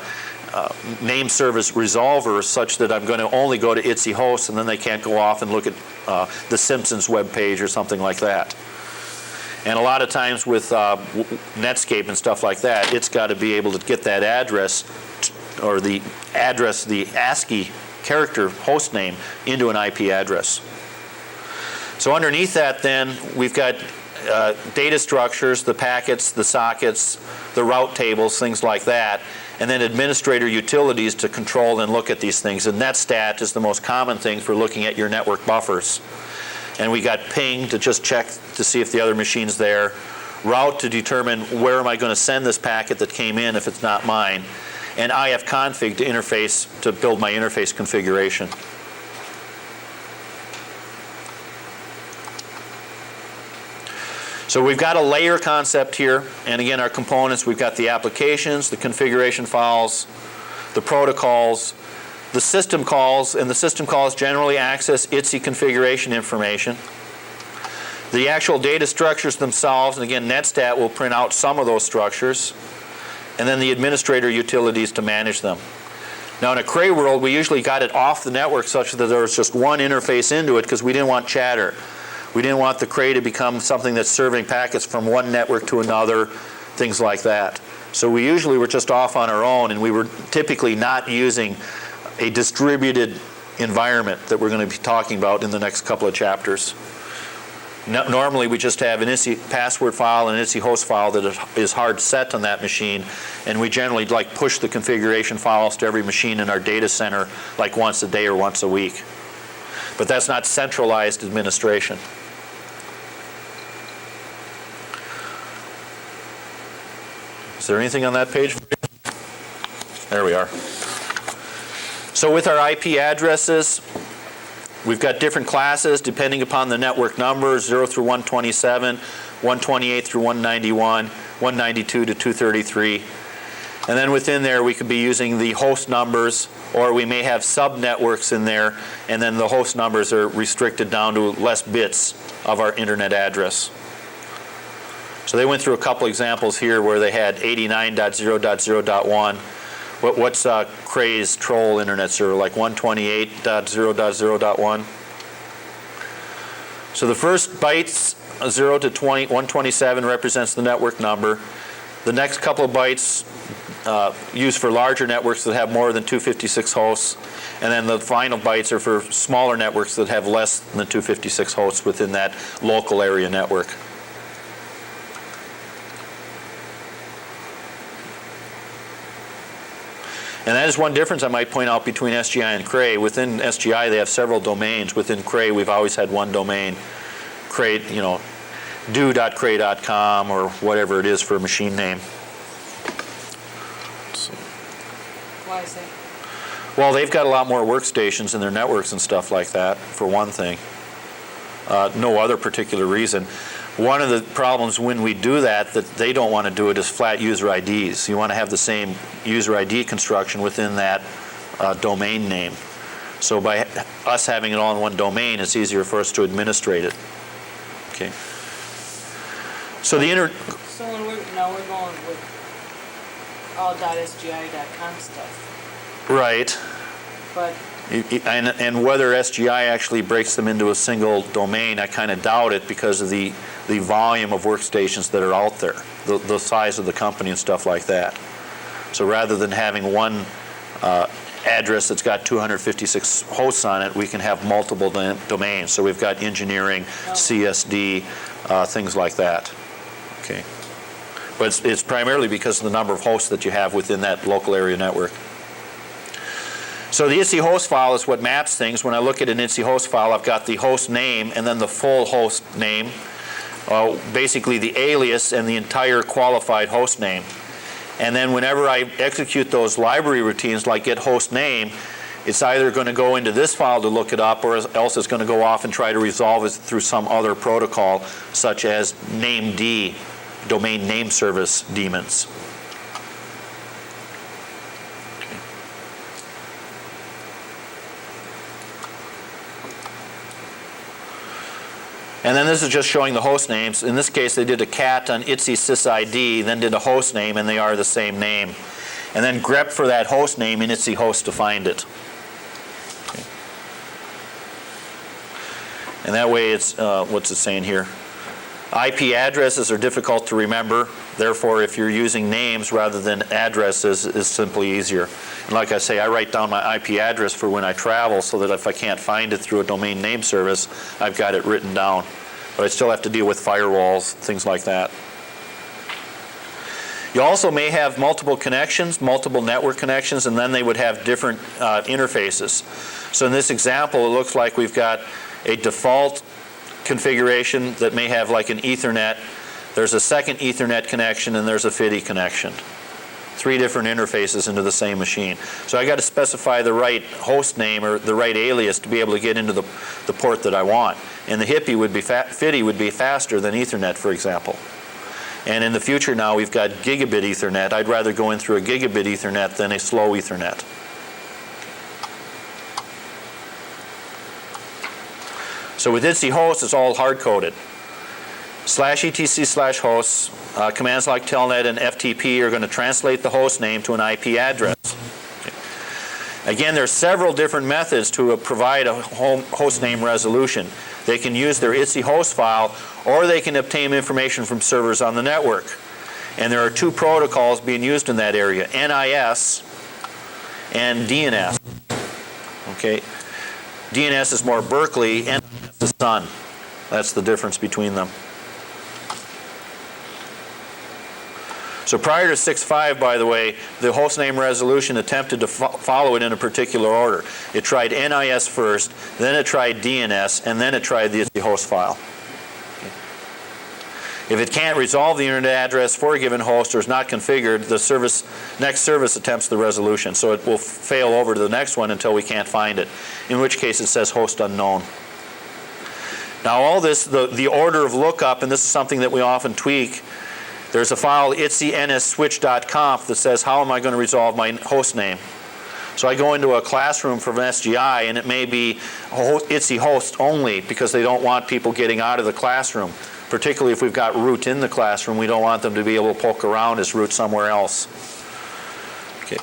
name service resolver such that I'm going to only go to ITSI host, and then they can't go off and look at the Simpsons web page or something like that. And a lot of times with Netscape and stuff like that, it's got to be able to get that address or the address, the ASCII character host name into an IP address. So underneath that then, we've got data structures, the packets, the sockets, the route tables, things like that, and then administrator utilities to control and look at these things. And netstat is the most common thing for looking at your network buffers. And we got ping to just check to see if the other machine's there, route to determine where am I going to send this packet that came in if it's not mine, and ifconfig to interface, to build my interface configuration. So we've got a layer concept here, and again our components, we've got the applications, the configuration files, the protocols, the system calls, and the system calls generally access ITSI configuration information. The actual data structures themselves, and again netstat will print out some of those structures, and then the administrator utilities to manage them. Now in a Cray world, we usually got it off the network such that there was just one interface into it because we didn't want chatter. We didn't want the Cray to become something that's serving packets from one network to another, things like that. So we usually were just off on our own, and we were typically not using a distributed environment that we're going to be talking about in the next couple of chapters. Normally, we just have an ITSI password file and an ITSI host file that is hard set on that machine, and we generally like push the configuration files to every machine in our data center like once a day or once a week. But that's not centralized administration. Is there anything on that page? There we are. So with our IP addresses, we've got different classes depending upon the network number, 0 through 127, 128 through 191, 192 to 233. And then within there, we could be using the host numbers, or we may have sub-networks in there, and then the host numbers are restricted down to less bits of our internet address. So they went through a couple examples here where they had 89.0.0.1. What's Cray's troll internet server, like 128.0.0.1? So the first bytes, 0 to 127, represents the network number. The next couple of bytes used for larger networks that have more than 256 hosts. And then the final bytes are for smaller networks that have less than 256 hosts within that local area network. And that is one difference I might point out between SGI and Cray. Within SGI, they have several domains. Within Cray, we've always had one domain, Cray, do.cray.com or whatever it is for a machine name. Why is that? Well, they've got a lot more workstations in their networks and stuff like that, for one thing. No other particular reason. One of the problems when we do that they don't want to do it is flat user IDs. You want to have the same user ID construction within that domain name. So by us having it all in one domain, it's easier for us to administrate it. Okay. So the So when we're going with all .sgi.com stuff. Right. But and whether SGI actually breaks them into a single domain, I kind of doubt it because of the volume of workstations that are out there, the size of the company and stuff like that. So rather than having one address that's got 256 hosts on it, we can have multiple domains. So we've got engineering, CSD, things like that. Okay. But it's primarily because of the number of hosts that you have within that local area network. So the ITSI host file is what maps things. When I look at an ITSI host file, I've got the host name and then the full host name, basically the alias and the entire qualified host name. And then whenever I execute those library routines like get host name, it's either going to go into this file to look it up or else it's going to go off and try to resolve it through some other protocol such as named, domain name service daemons. And then this is just showing the host names. In this case, they did a cat on ITSI sysid, then did a host name, and they are the same name. And then grep for that host name in ITSI host to find it. Okay. And that way it's, what's it saying here? IP addresses are difficult to remember. Therefore, if you're using names rather than addresses, it's simply easier. And like I say, I write down my IP address for when I travel so that if I can't find it through a domain name service, I've got it written down. But I still have to deal with firewalls, things like that. You also may have multiple connections, multiple network connections, and then they would have different interfaces. So in this example, it looks like we've got a default configuration that may have like an Ethernet. There's a second Ethernet connection, and there's a FIDI connection. 3 different interfaces into the same machine. So I got to specify the right host name or the right alias to be able to get into the port that I want. And the FIDI would be faster than Ethernet, for example. And in the future now, we've got gigabit Ethernet. I'd rather go in through a gigabit Ethernet than a slow Ethernet. So with ITSI host, it's all hard-coded. /etc/hosts, commands like telnet and FTP are going to translate the host name to an IP address. Okay. Again, there are several different methods to provide a host name resolution. They can use their ITSI host file, or they can obtain information from servers on the network. And there are 2 protocols being used in that area, NIS and DNS. Okay. DNS is more Berkeley, NIS is Sun. That's the difference between them. So prior to 6.5, by the way, the hostname resolution attempted to follow it in a particular order. It tried NIS first, then it tried DNS, and then it tried the host file. If it can't resolve the internet address for a given host or is not configured, the next service attempts the resolution. So it will fail over to the next one until we can't find it, in which case it says host unknown. Now all this, the order of lookup, and this is something that we often tweak, there's a file itsy.nsswitch.conf that says how am I going to resolve my host name. So I go into a classroom from SGI and it may be itsy host only because they don't want people getting out of the classroom. Particularly if we've got root in the classroom, we don't want them to be able to poke around as root somewhere else. Okay.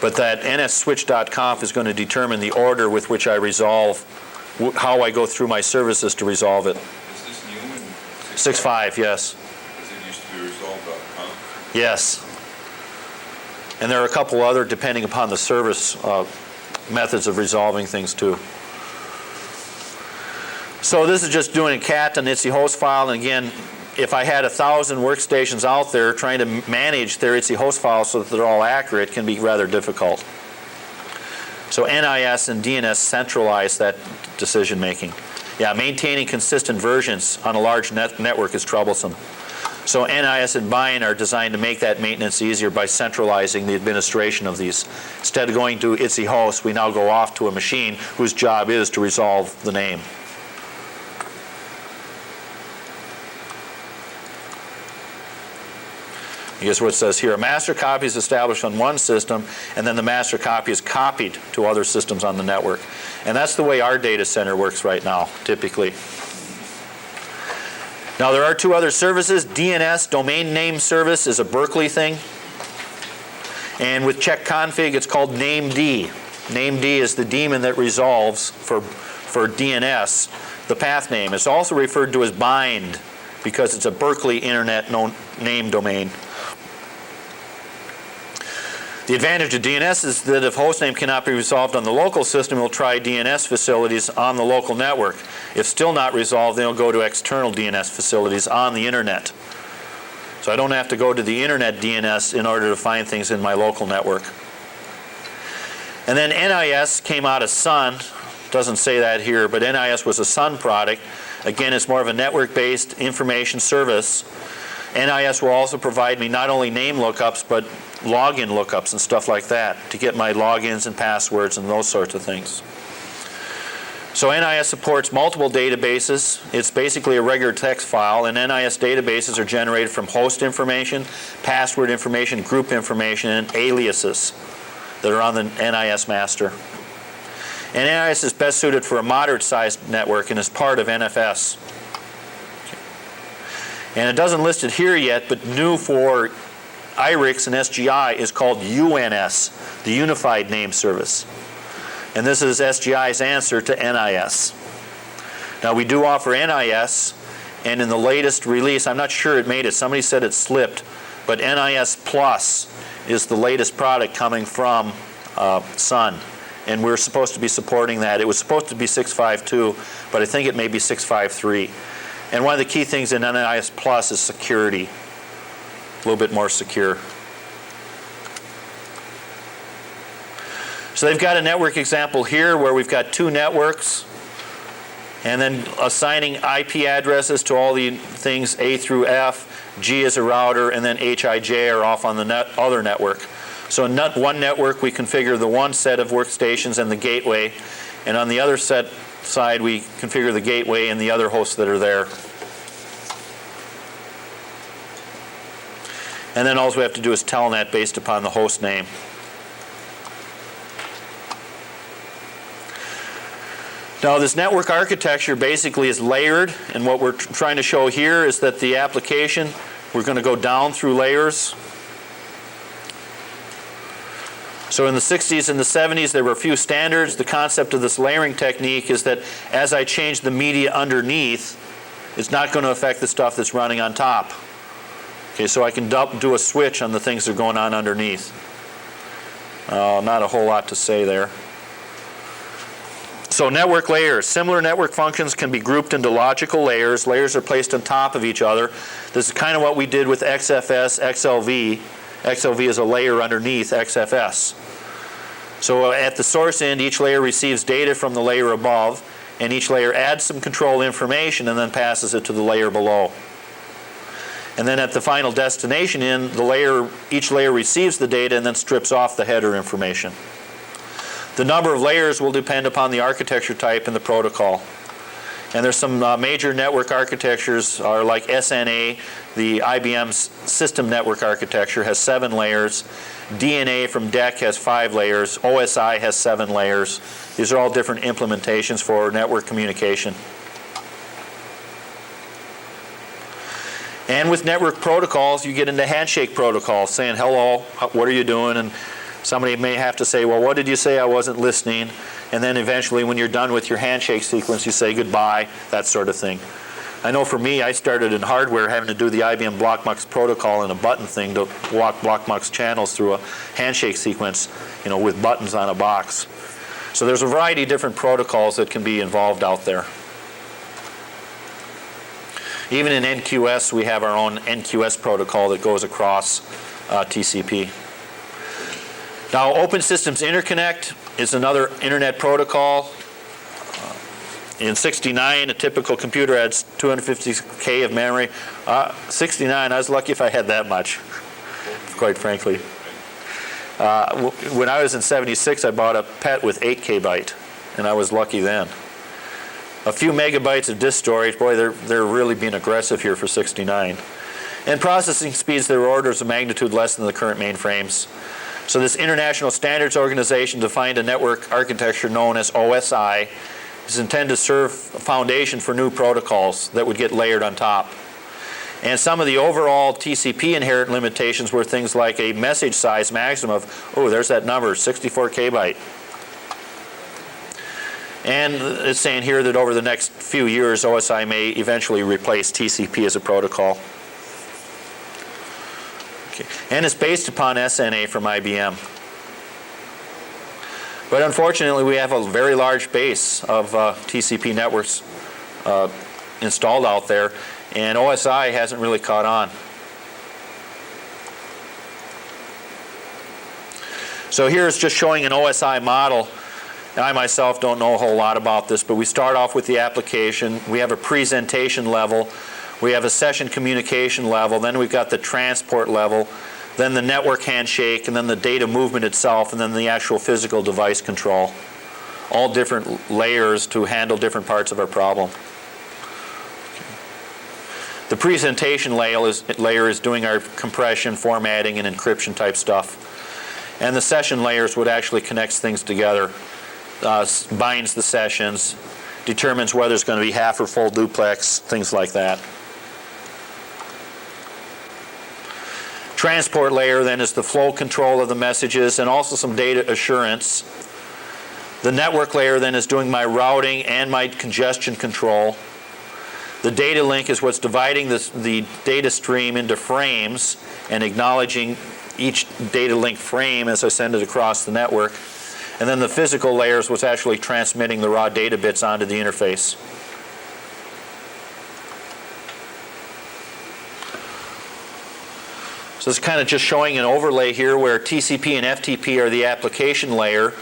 But that nsswitch.conf is going to determine the order with which I resolve, how I go through my services to resolve it. Is this new in 6.5, yes. Because it used to be resolve.conf? Yes. And there are a couple other, depending upon the service, methods of resolving things too. So this is just doing a cat on itsy host file, and again, if I had 1,000 workstations out there trying to manage their itsy host files so that they're all accurate can be rather difficult. So NIS and DNS centralize that decision making. Yeah, maintaining consistent versions on a large network is troublesome. So NIS and Byte are designed to make that maintenance easier by centralizing the administration of these. Instead of going to itsy host, we now go off to a machine whose job is to resolve the name. I guess what it says here, a master copy is established on one system, and then the master copy is copied to other systems on the network. And that's the way our data center works right now, typically. Now there are two other services. DNS, Domain Name Service, is a Berkeley thing. And with check config, it's called named. Named is the daemon that resolves for DNS the path name. It's also referred to as bind because it's a Berkeley internet name domain. The advantage of DNS is that if hostname cannot be resolved on the local system, we'll try DNS facilities on the local network. If still not resolved, then we'll go to external DNS facilities on the internet. So I don't have to go to the internet DNS in order to find things in my local network. And then NIS came out of Sun. Doesn't say that here, but NIS was a Sun product. Again, it's more of a network-based information service. NIS will also provide me not only name lookups, but login lookups and stuff like that to get my logins and passwords and those sorts of things. So NIS supports multiple databases. It's basically a regular text file, and NIS databases are generated from host information, password information, group information, and aliases that are on the NIS master. And NIS is best suited for a moderate-sized network and is part of NFS. And it doesn't list it here yet, but new for Irix and SGI is called UNS, the Unified Name Service. And this is SGI's answer to NIS. Now we do offer NIS, and in the latest release, I'm not sure it made it, somebody said it slipped, but Nis Plus is the latest product coming from Sun. And we're supposed to be supporting that. It was supposed to be 6.5.2, but I think it may be 6.5.3. And one of the key things in Nis Plus is security. A little bit more secure. So they've got a network example here where we've got two networks and then assigning IP addresses to all the things A through F, G is a router, and then H, I, J are off on the other network. So in one network we configure the one set of workstations and the gateway, and on the other side we configure the gateway and the other hosts that are there. And then all we have to do is telnet based upon the host name. Now this network architecture basically is layered, and what we're trying to show here is that the application, we're going to go down through layers. So in the 60s and the 70s there were a few standards. The concept of this layering technique is that as I change the media underneath, it's not going to affect the stuff that's running on top. Okay, so I can do a switch on the things that are going on underneath. Not a whole lot to say there. So network layers. Similar network functions can be grouped into logical layers. Layers are placed on top of each other. This is kind of what we did with XFS, XLV. XLV is a layer underneath XFS. So at the source end, each layer receives data from the layer above, and each layer adds some control information and then passes it to the layer below. And then at the final destination end, each layer receives the data and then strips off the header information. The number of layers will depend upon the architecture type and the protocol. And there's some major network architectures are like SNA, the IBM's system network architecture has 7 layers. DNA from DEC has 5 layers. OSI has 7 layers. These are all different implementations for network communication. And with network protocols, you get into handshake protocols, saying, hello, what are you doing? And somebody may have to say, well, what did you say? I wasn't listening. And then eventually, when you're done with your handshake sequence, you say goodbye, that sort of thing. I know for me, I started in hardware having to do the IBM BlockMux protocol and a button thing to walk BlockMux channels through a handshake sequence, with buttons on a box. So there's a variety of different protocols that can be involved out there. Even in NQS, we have our own NQS protocol that goes across TCP. Now, Open Systems Interconnect is another internet protocol. In 69, a typical computer had 250K of memory. 69, I was lucky if I had that much, quite frankly. When I was in 76, I bought a PET with 8K byte, and I was lucky then. A few megabytes of disk storage, boy, they're really being aggressive here for 69. And processing speeds that are orders of magnitude less than the current mainframes. So this International Standards Organization defined a network architecture known as OSI. It's intended to serve a foundation for new protocols that would get layered on top. And some of the overall TCP inherent limitations were things like a message size maximum of, oh, there's that number, 64K byte. And it's saying here that over the next few years, OSI may eventually replace TCP as a protocol. Okay. And it's based upon SNA from IBM. But unfortunately, we have a very large base of TCP networks installed out there, and OSI hasn't really caught on. So here's just showing an OSI model. I myself don't know a whole lot about this, but we start off with the application. We have a presentation level. We have a session communication level. Then we've got the transport level. Then the network handshake, and then the data movement itself, and then the actual physical device control. All different layers to handle different parts of our problem. The presentation layer is doing our compression, formatting, and encryption type stuff. And the session layers would actually connect things together, binds the sessions, determines whether it's going to be half or full duplex, things like that. Transport layer then is the flow control of the messages and also some data assurance. The network layer then is doing my routing and my congestion control. The data link is what's dividing the data stream into frames and acknowledging each data link frame as I send it across the network. And then the physical layer is what's actually transmitting the raw data bits onto the interface. So it's kind of just showing an overlay here where TCP and FTP are the application layer.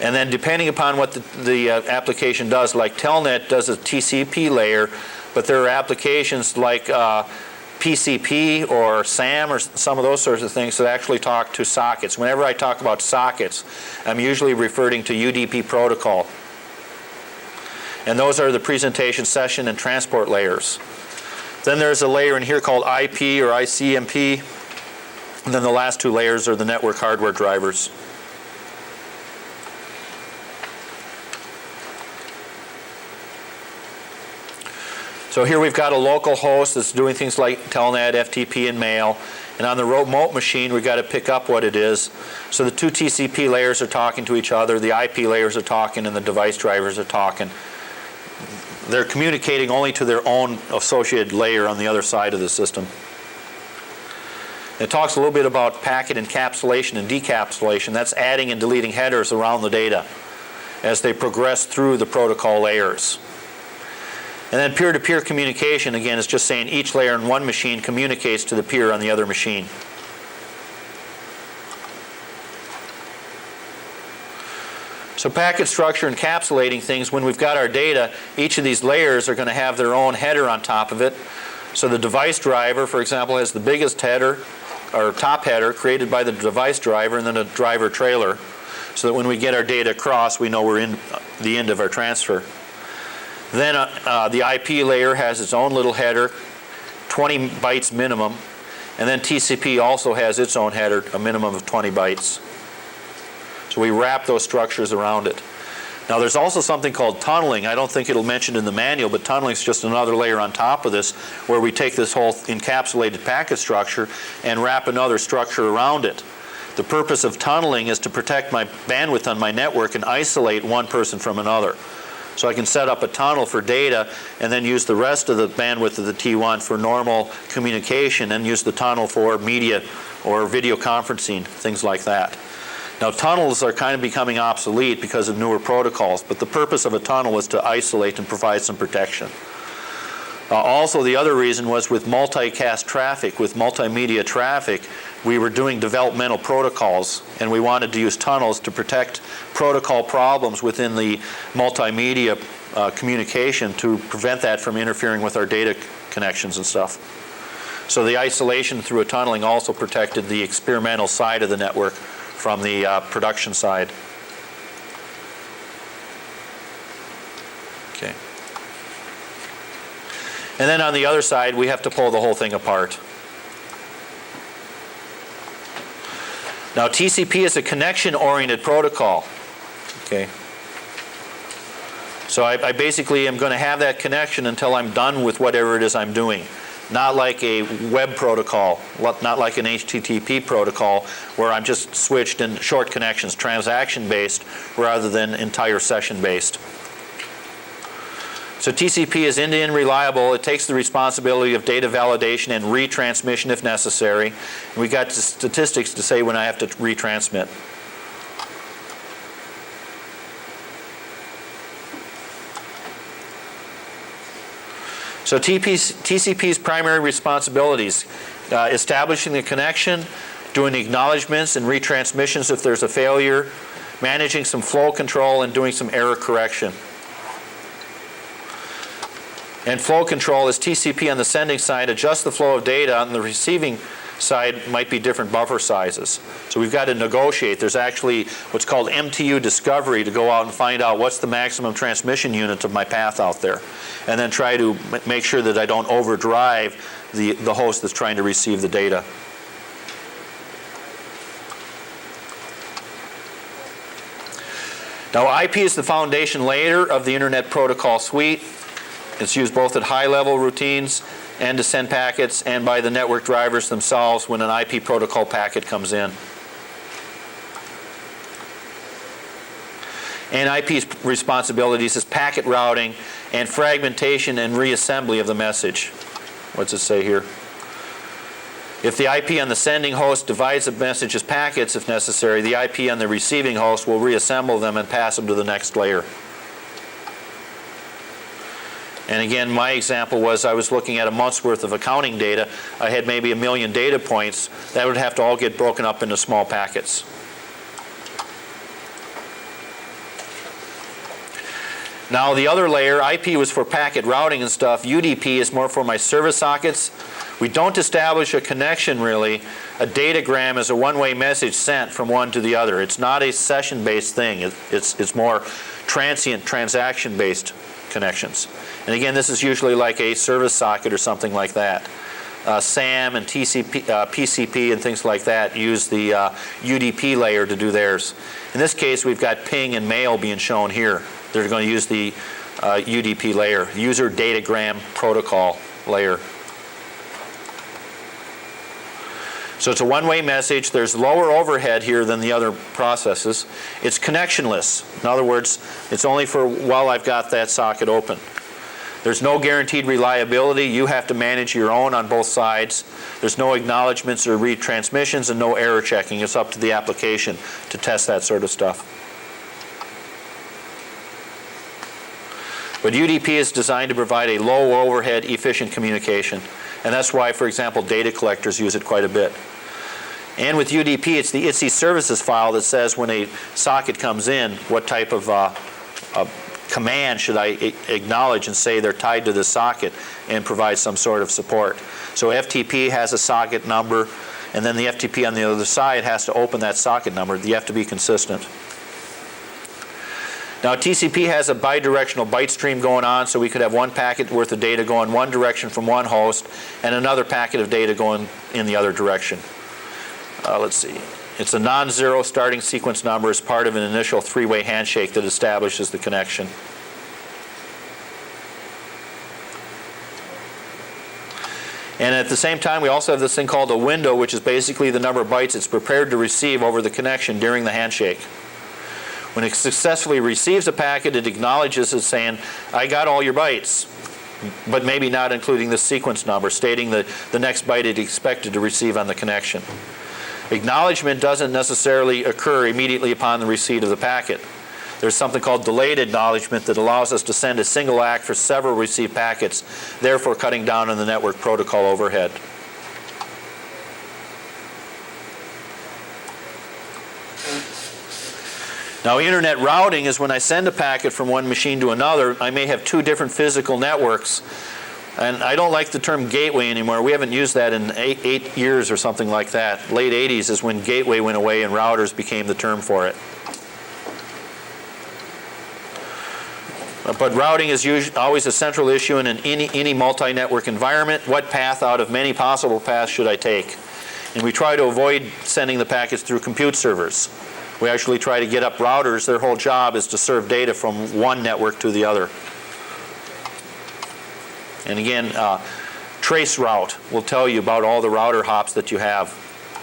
And then depending upon what the application does, like Telnet does a TCP layer, but there are applications like PCP or SAM or some of those sorts of things that actually talk to sockets. Whenever I talk about sockets, I'm usually referring to UDP protocol. And those are the presentation, session, and transport layers. Then there's a layer in here called IP or ICMP. And then the last 2 layers are the network hardware drivers. So here we've got a local host that's doing things like Telnet, FTP, and mail. And on the remote machine, we've got to pick up what it is. So the 2 TCP layers are talking to each other, the IP layers are talking, and the device drivers are talking. They're communicating only to their own associated layer on the other side of the system. It talks a little bit about packet encapsulation and decapsulation. That's adding and deleting headers around the data. as they progress through the protocol layers. And then peer-to-peer communication, again, is just saying each layer in one machine communicates to the peer on the other machine. So packet structure encapsulating things, when we've got our data, each of these layers are going to have their own header on top of it. So the device driver, for example, has the biggest header, or top header, created by the device driver, and then a driver trailer, so that when we get our data across, we know we're in the end of our transfer. Then the IP layer has its own little header, 20 bytes minimum, and then TCP also has its own header, a minimum of 20 bytes. So we wrap those structures around it. Now there's also something called tunneling. I don't think it'll mention in the manual, but tunneling is just another layer on top of this, where we take this whole encapsulated packet structure and wrap another structure around it. The purpose of tunneling is to protect my bandwidth on my network and isolate one person from another. So I can set up a tunnel for data and then use the rest of the bandwidth of the T1 for normal communication, and use the tunnel for media or video conferencing, things like that. Now tunnels are kind of becoming obsolete because of newer protocols, but the purpose of a tunnel is to isolate and provide some protection. Also, the other reason was with multicast traffic, with multimedia traffic, we were doing developmental protocols, and we wanted to use tunnels to protect protocol problems within the multimedia communication, to prevent that from interfering with our data connections and stuff. So the isolation through a tunneling also protected the experimental side of the network from the production side. Okay. And then on the other side, we have to pull the whole thing apart. Now TCP is a connection-oriented protocol. Okay. So I basically am going to have that connection until I'm done with whatever it is I'm doing. Not like a web protocol, not like an HTTP protocol, where I'm just switched in short connections, transaction-based rather than entire session-based. So TCP is end-to-end reliable. It takes the responsibility of data validation and retransmission if necessary. And we got statistics to say when I have to retransmit. So TCP's primary responsibilities: establishing the connection, doing acknowledgments and retransmissions if there's a failure, managing some flow control, and doing some error correction. And flow control is TCP on the sending side adjusts the flow of data. On the receiving side might be different buffer sizes. So we've got to negotiate. There's actually what's called MTU discovery to go out and find out what's the maximum transmission units of my path out there, and then try to make sure that I don't overdrive the host that's trying to receive the data. Now IP is the foundation layer of the Internet Protocol suite. It's used both at high-level routines and to send packets, and by the network drivers themselves when an IP protocol packet comes in. And IP's responsibilities is packet routing and fragmentation and reassembly of the message. What's it say here? If the IP on the sending host divides the message as packets, if necessary, the IP on the receiving host will reassemble them and pass them to the next layer. And again, my example was I was looking at a month's worth of accounting data. I had maybe 1 million data points. That would have to all get broken up into small packets. Now the other layer, IP was for packet routing and stuff. UDP is more for my service sockets. We don't establish a connection really. A datagram is a one-way message sent from one to the other. It's not a session-based thing. It's more transient, transaction-based connections. And again, this is usually like a service socket or something like that. SAM and TCP, PCP and things like that use the UDP layer to do theirs. In this case, we've got ping and mail being shown here. They're going to use the UDP layer, user datagram protocol layer. So it's a one-way message. There's lower overhead here than the other processes. It's connectionless. In other words, it's only for while I've got that socket open. There's no guaranteed reliability. You have to manage your own on both sides. There's no acknowledgments or retransmissions and no error checking. It's up to the application to test that sort of stuff. But UDP is designed to provide a low overhead, efficient communication. And that's why, for example, data collectors use it quite a bit. And with UDP, it's the ITSI services file that says when a socket comes in, what type of command should I acknowledge and say they're tied to the socket and provide some sort of support. So FTP has a socket number, and then the FTP on the other side has to open that socket number. You have to be consistent. Now TCP has a bi-directional byte stream going on, so we could have one packet worth of data going one direction from one host and another packet of data going in the other direction. Let's see. It's a non-zero starting sequence number as part of an initial three-way handshake that establishes the connection. And at the same time, we also have this thing called a window, which is basically the number of bytes it's prepared to receive over the connection during the handshake. When it successfully receives a packet, it acknowledges it saying, I got all your bytes, but maybe not including the sequence number, stating the next byte it expected to receive on the connection. Acknowledgement doesn't necessarily occur immediately upon the receipt of the packet. There's something called delayed acknowledgement that allows us to send a single ACK for several received packets, therefore cutting down on the network protocol overhead. Now, internet routing is when I send a packet from one machine to another. I may have two different physical networks. And I don't like the term gateway anymore. We haven't used that in eight years or something like that. Late 80s is when gateway went away and routers became the term for it. But routing is always a central issue in any multi-network environment. What path out of many possible paths should I take? And we try to avoid sending the packets through compute servers. We actually try to get up routers. Their whole job is to serve data from one network to the other. And again, trace route will tell you about all the router hops that you have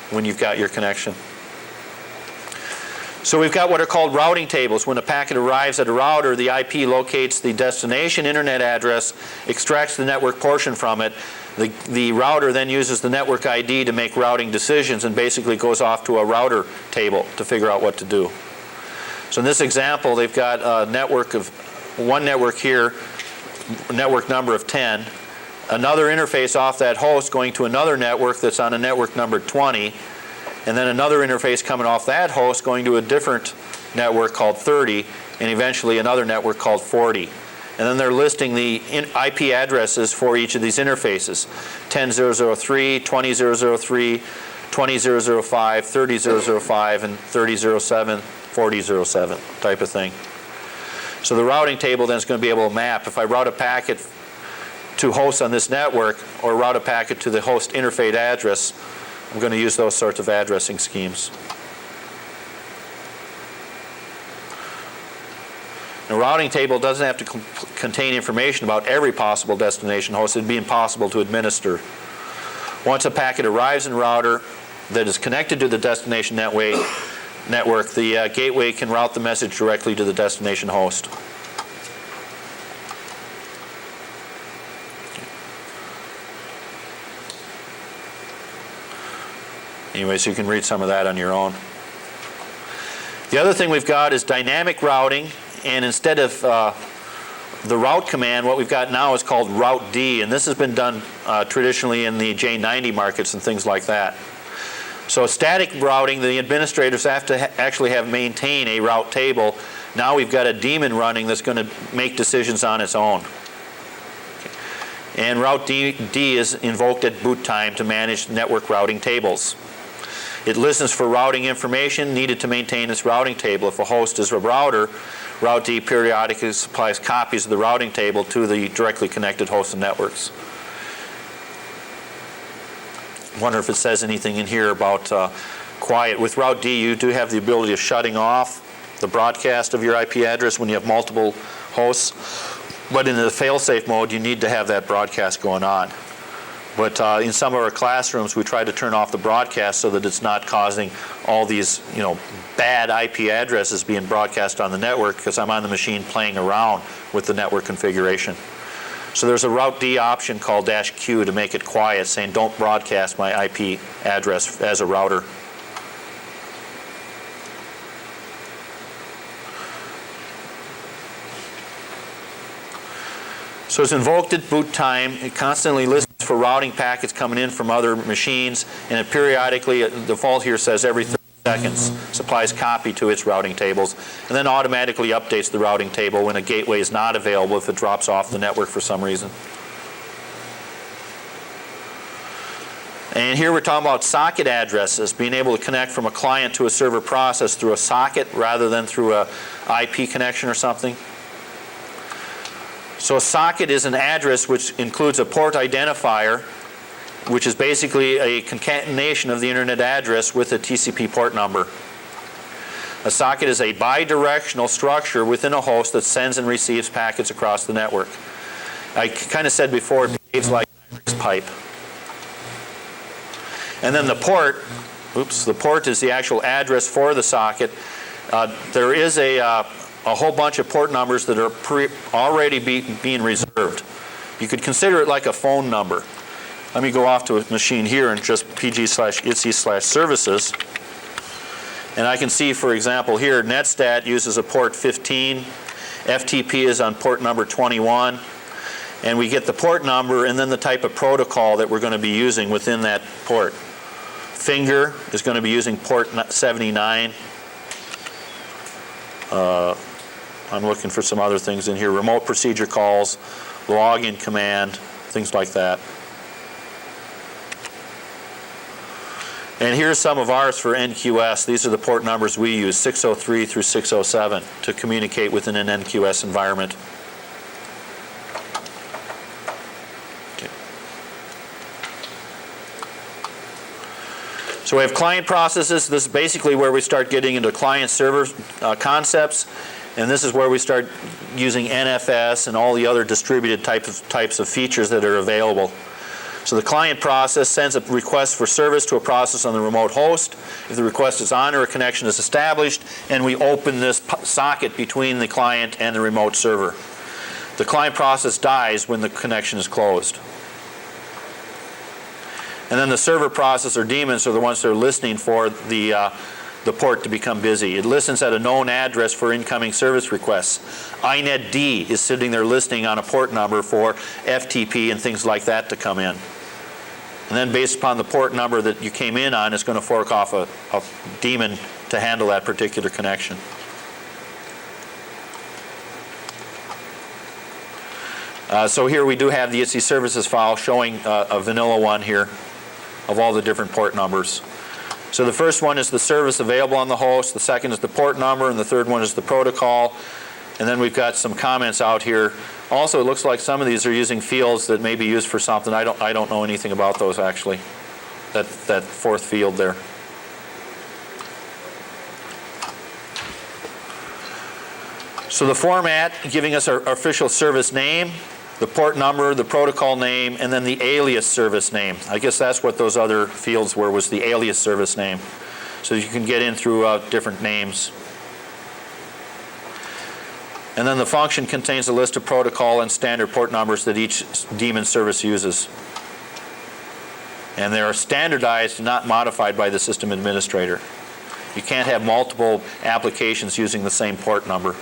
when you've got your connection. So we've got what are called routing tables. When a packet arrives at a router, the IP locates the destination internet address, extracts the network portion from it. The router then uses the network ID to make routing decisions and basically goes off to a router table to figure out what to do. So in this example, they've got a network of one network here, network number of 10, another interface off that host going to another network that's on a network number 20, and then another interface coming off that host going to a different network called 30, and eventually another network called 40. And then they're listing the IP addresses for each of these interfaces, 10.0.0.3, 20.0.0.3, 20.0.0.5, 30.0.0.5, and 30.0.7, 40.0.7 type of thing. So the routing table then is going to be able to map. If I route a packet to hosts on this network or route a packet to the host interface address, I'm going to use those sorts of addressing schemes. A routing table doesn't have to contain information about every possible destination host. It'd be impossible to administer. Once a packet arrives in a router that is connected to the destination network, the gateway can route the message directly to the destination host. Anyway, so you can read some of that on your own. The other thing we've got is dynamic routing. And instead of the route command, what we've got now is called route D. And this has been done traditionally in the J90 markets and things like that. So static routing, the administrators have to actually maintain a route table. Now we've got a daemon running that's going to make decisions on its own. Okay. And route D is invoked at boot time to manage network routing tables. It listens for routing information needed to maintain its routing table. If a host is a router, route D periodically supplies copies of the routing table to the directly connected hosts and networks. Wonder if it says anything in here about quiet. With route D, you do have the ability of shutting off the broadcast of your IP address when you have multiple hosts. But in the fail-safe mode, you need to have that broadcast going on. But in some of our classrooms, we try to turn off the broadcast so that it's not causing all these, bad IP addresses being broadcast on the network because I'm on the machine playing around with the network configuration. So there's a route D option called -Q to make it quiet, saying don't broadcast my IP address as a router. So it's invoked at boot time. It constantly listens for routing packets coming in from other machines, and it periodically, the default here says every 30 seconds, supplies copy to its routing tables, and then automatically updates the routing table when a gateway is not available if it drops off the network for some reason. And here we're talking about socket addresses, being able to connect from a client to a server process through a socket rather than through a IP connection or something. So a socket is an address which includes a port identifier, which is basically a concatenation of the internet address with a TCP port number. A socket is a bi-directional structure within a host that sends and receives packets across the network. I kind of said before, it behaves like an Irix pipe. And then the port, the port is the actual address for the socket. There is a whole bunch of port numbers that are already being reserved. You could consider it like a phone number. Let me go off to a machine here and just pg/itsy/services. And I can see, for example, here, netstat uses a port 15. FTP is on port number 21. And we get the port number and then the type of protocol that we're going to be using within that port. Finger is going to be using port 79. I'm looking for some other things in here. Remote procedure calls, login command, things like that. And here's some of ours for NQS. These are the port numbers we use, 603 through 607, to communicate within an NQS environment. So we have client processes. This is basically where we start getting into client-server concepts, and this is where we start using NFS and all the other distributed types of features that are available. So the client process sends a request for service to a process on the remote host. If the request is on or a connection is established, and we open this socket between the client and the remote server. The client process dies when the connection is closed. And then the server process or daemons are the ones that are listening for the port to become busy. It listens at a known address for incoming service requests. INET-D is sitting there listening on a port number for FTP and things like that to come in. And then based upon the port number that you came in on, it's going to fork off a daemon to handle that particular connection. So here we do have the ITSI services file showing a vanilla one here of all the different port numbers. So the first one is the service available on the host, the second is the port number, and the third one is the protocol. And then we've got some comments out here. Also, it looks like some of these are using fields that may be used for something. I don't know anything about those actually. That fourth field there. So the format giving us our official service name, the port number, the protocol name, and then the alias service name. I guess that's what those other fields were, was the alias service name. So you can get in through different names. And then the function contains a list of protocol and standard port numbers that each daemon service uses. And they are standardized and not modified by the system administrator. You can't have multiple applications using the same port number.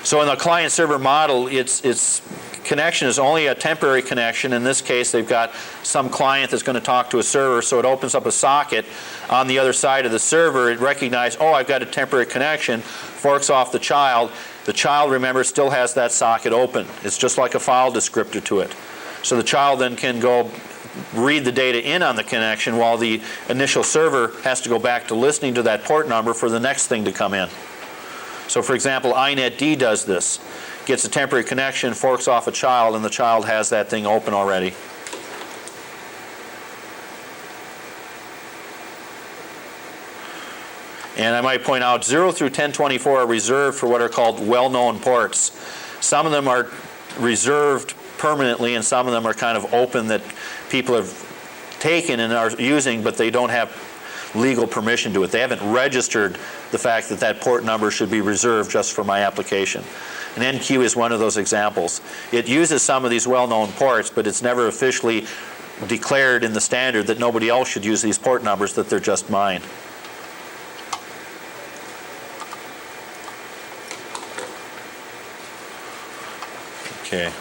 So in the client-server model, its connection is only a temporary connection. In this case, they've got some client that's going to talk to a server, so it opens up a socket on the other side of the server. It recognizes, oh, I've got a temporary connection, forks off the child. The child, remember, still has that socket open. It's just like a file descriptor to it. So the child then can go read the data in on the connection while the initial server has to go back to listening to that port number for the next thing to come in. So for example, INET-D does this. Gets a temporary connection, forks off a child, and the child has that thing open already. And I might point out 0 through 1024 are reserved for what are called well-known ports. Some of them are reserved permanently, and some of them are kind of open that people have taken and are using, but they don't have legal permission to it. They haven't registered the fact that that port number should be reserved just for my application. And NQ is one of those examples. It uses some of these well-known ports, but it's never officially declared in the standard that nobody else should use these port numbers, that they're just mine. Okay.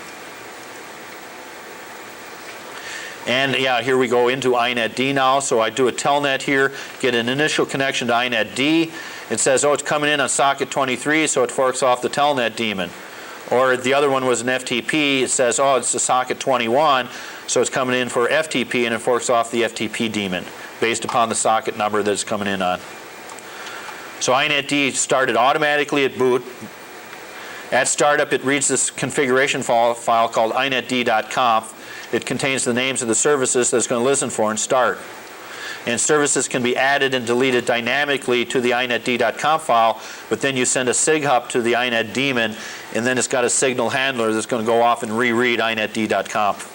And yeah, here we go into INET D now. So I do a telnet here, get an initial connection to INET D. It says, oh, it's coming in on socket 23, so it forks off the telnet daemon. Or the other one was an FTP. It says, oh, it's a socket 21, so it's coming in for FTP, and it forks off the FTP daemon based upon the socket number that it's coming in on. So INET D started automatically at boot. At startup, it reads this configuration file called inetd.conf. It contains the names of the services that it's going to listen for and start. And services can be added and deleted dynamically to the inetd.conf file, but then you send a SIG-HUP to the INET daemon, and then it's got a signal handler that's going to go off and reread inetd.conf.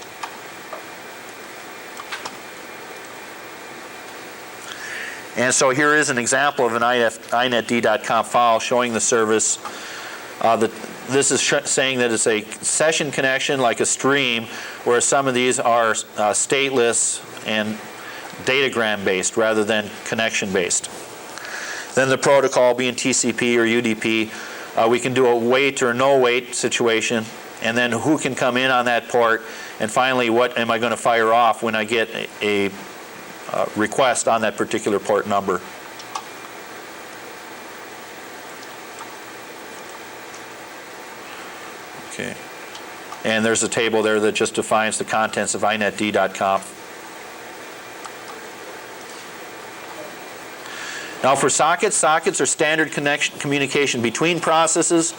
And so here is an example of an inetd.conf file showing the service. This is saying that it's a session connection like a stream, whereas some of these are stateless and datagram based rather than connection based. Then the protocol being TCP or UDP, we can do a wait or no wait situation, and then who can come in on that port, and finally what am I going to fire off when I get a request on that particular port number. Okay. And there's a table there that just defines the contents of inetd.conf. Now for sockets, sockets are standard communication between processes.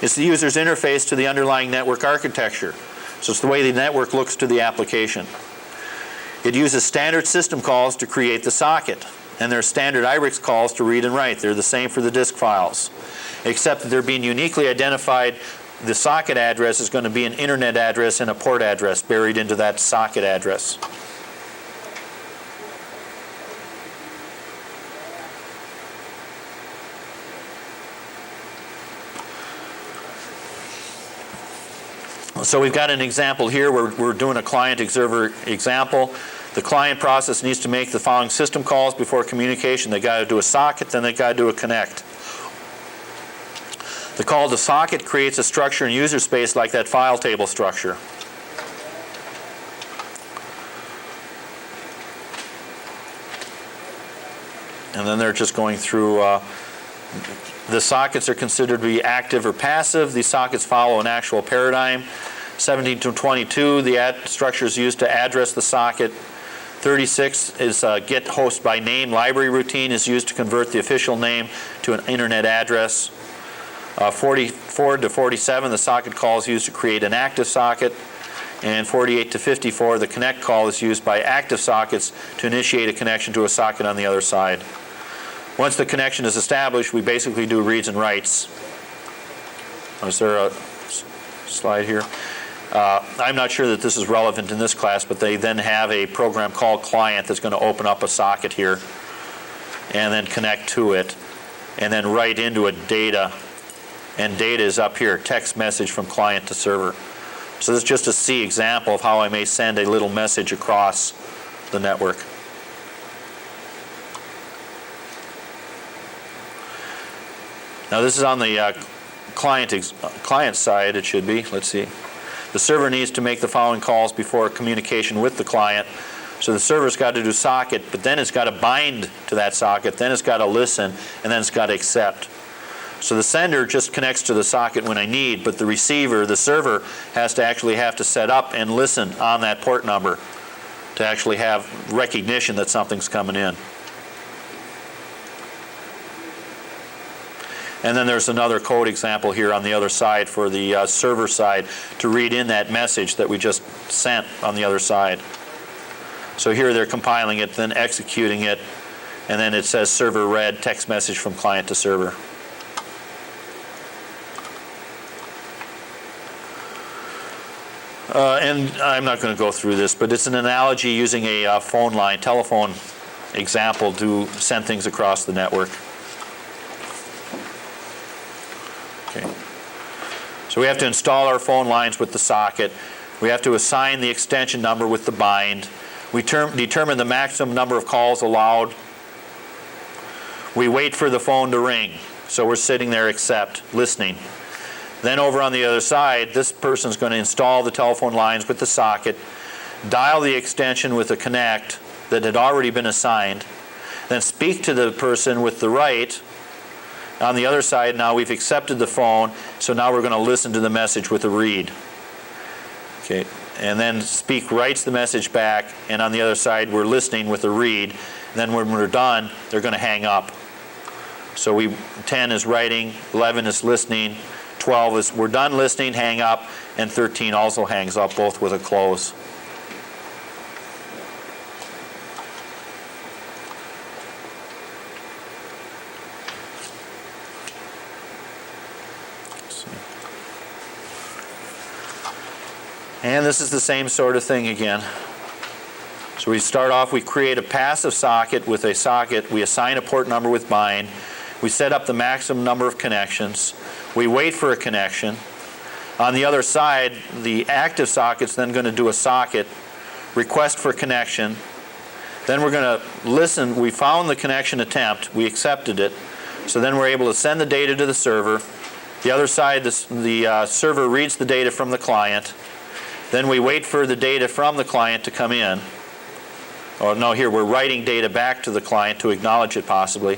It's the user's interface to the underlying network architecture. So it's the way the network looks to the application. It uses standard system calls to create the socket. And there are standard Irix calls to read and write. They're the same for the disk files, except that they're being uniquely identified. The socket address is going to be an internet address and a port address buried into that socket address. So we've got an example here where we're doing a client-observer example. The client process needs to make the following system calls before communication. They got to do a socket, then they got to do a connect. The call to socket creates a structure in user space like that file table structure. And then they're just going through, the sockets are considered to be active or passive. These sockets follow an actual paradigm. 17 to 22, the structure is used to address the socket. 36 is get host by name library routine is used to convert the official name to an internet address. 44 to 47, the socket call is used to create an active socket. And 48 to 54, the connect call is used by active sockets to initiate a connection to a socket on the other side. Once the connection is established, we basically do reads and writes. Is there a slide here? I'm not sure that this is relevant in this class, but they then have a program called client that's going to open up a socket here and then connect to it and then write into it data. And data is up here, text message from client to server. So this is just a C example of how I may send a little message across the network. Now this is on the client side, it should be. Let's see. The server needs to make the following calls before communication with the client. So the server's got to do socket, but then it's got to bind to that socket, then it's got to listen, and then it's got to accept. So the sender just connects to the socket when I need, but the receiver, the server, has to set up and listen on that port number to actually have recognition that something's coming in. And then there's another code example here on the other side for the server side to read in that message that we just sent on the other side. So here they're compiling it, then executing it, and then it says server read, text message from client to server. And I'm not going to go through this, but it's an analogy using a phone line, telephone example to send things across the network. Okay. So we have to install our phone lines with the socket. We have to assign the extension number with the bind. We determine the maximum number of calls allowed. We wait for the phone to ring. So we're sitting there, accept, listening. Then over on the other side, this person's going to install the telephone lines with the socket, dial the extension with a connect that had already been assigned, then speak to the person with the right. On the other side, now we've accepted the phone, so now we're going to listen to the message with a read. Okay, and then speak writes the message back, and on the other side we're listening with a read. Then when we're done, they're going to hang up. So 10 is writing, 11 is listening, 12 is we're done listening, hang up, and 13 also hangs up, both with a close. And this is the same sort of thing again. So we start off, we create a passive socket with a socket, we assign a port number with bind, we set up the maximum number of connections, we wait for a connection. On the other side, the active socket's then going to do a socket, request for connection, then we're going to listen, we found the connection attempt, we accepted it, so then we're able to send the data to the server. The other side, the server reads the data from the client. Then we wait for the data from the client to come in. Oh no, here we're writing data back to the client to acknowledge it possibly.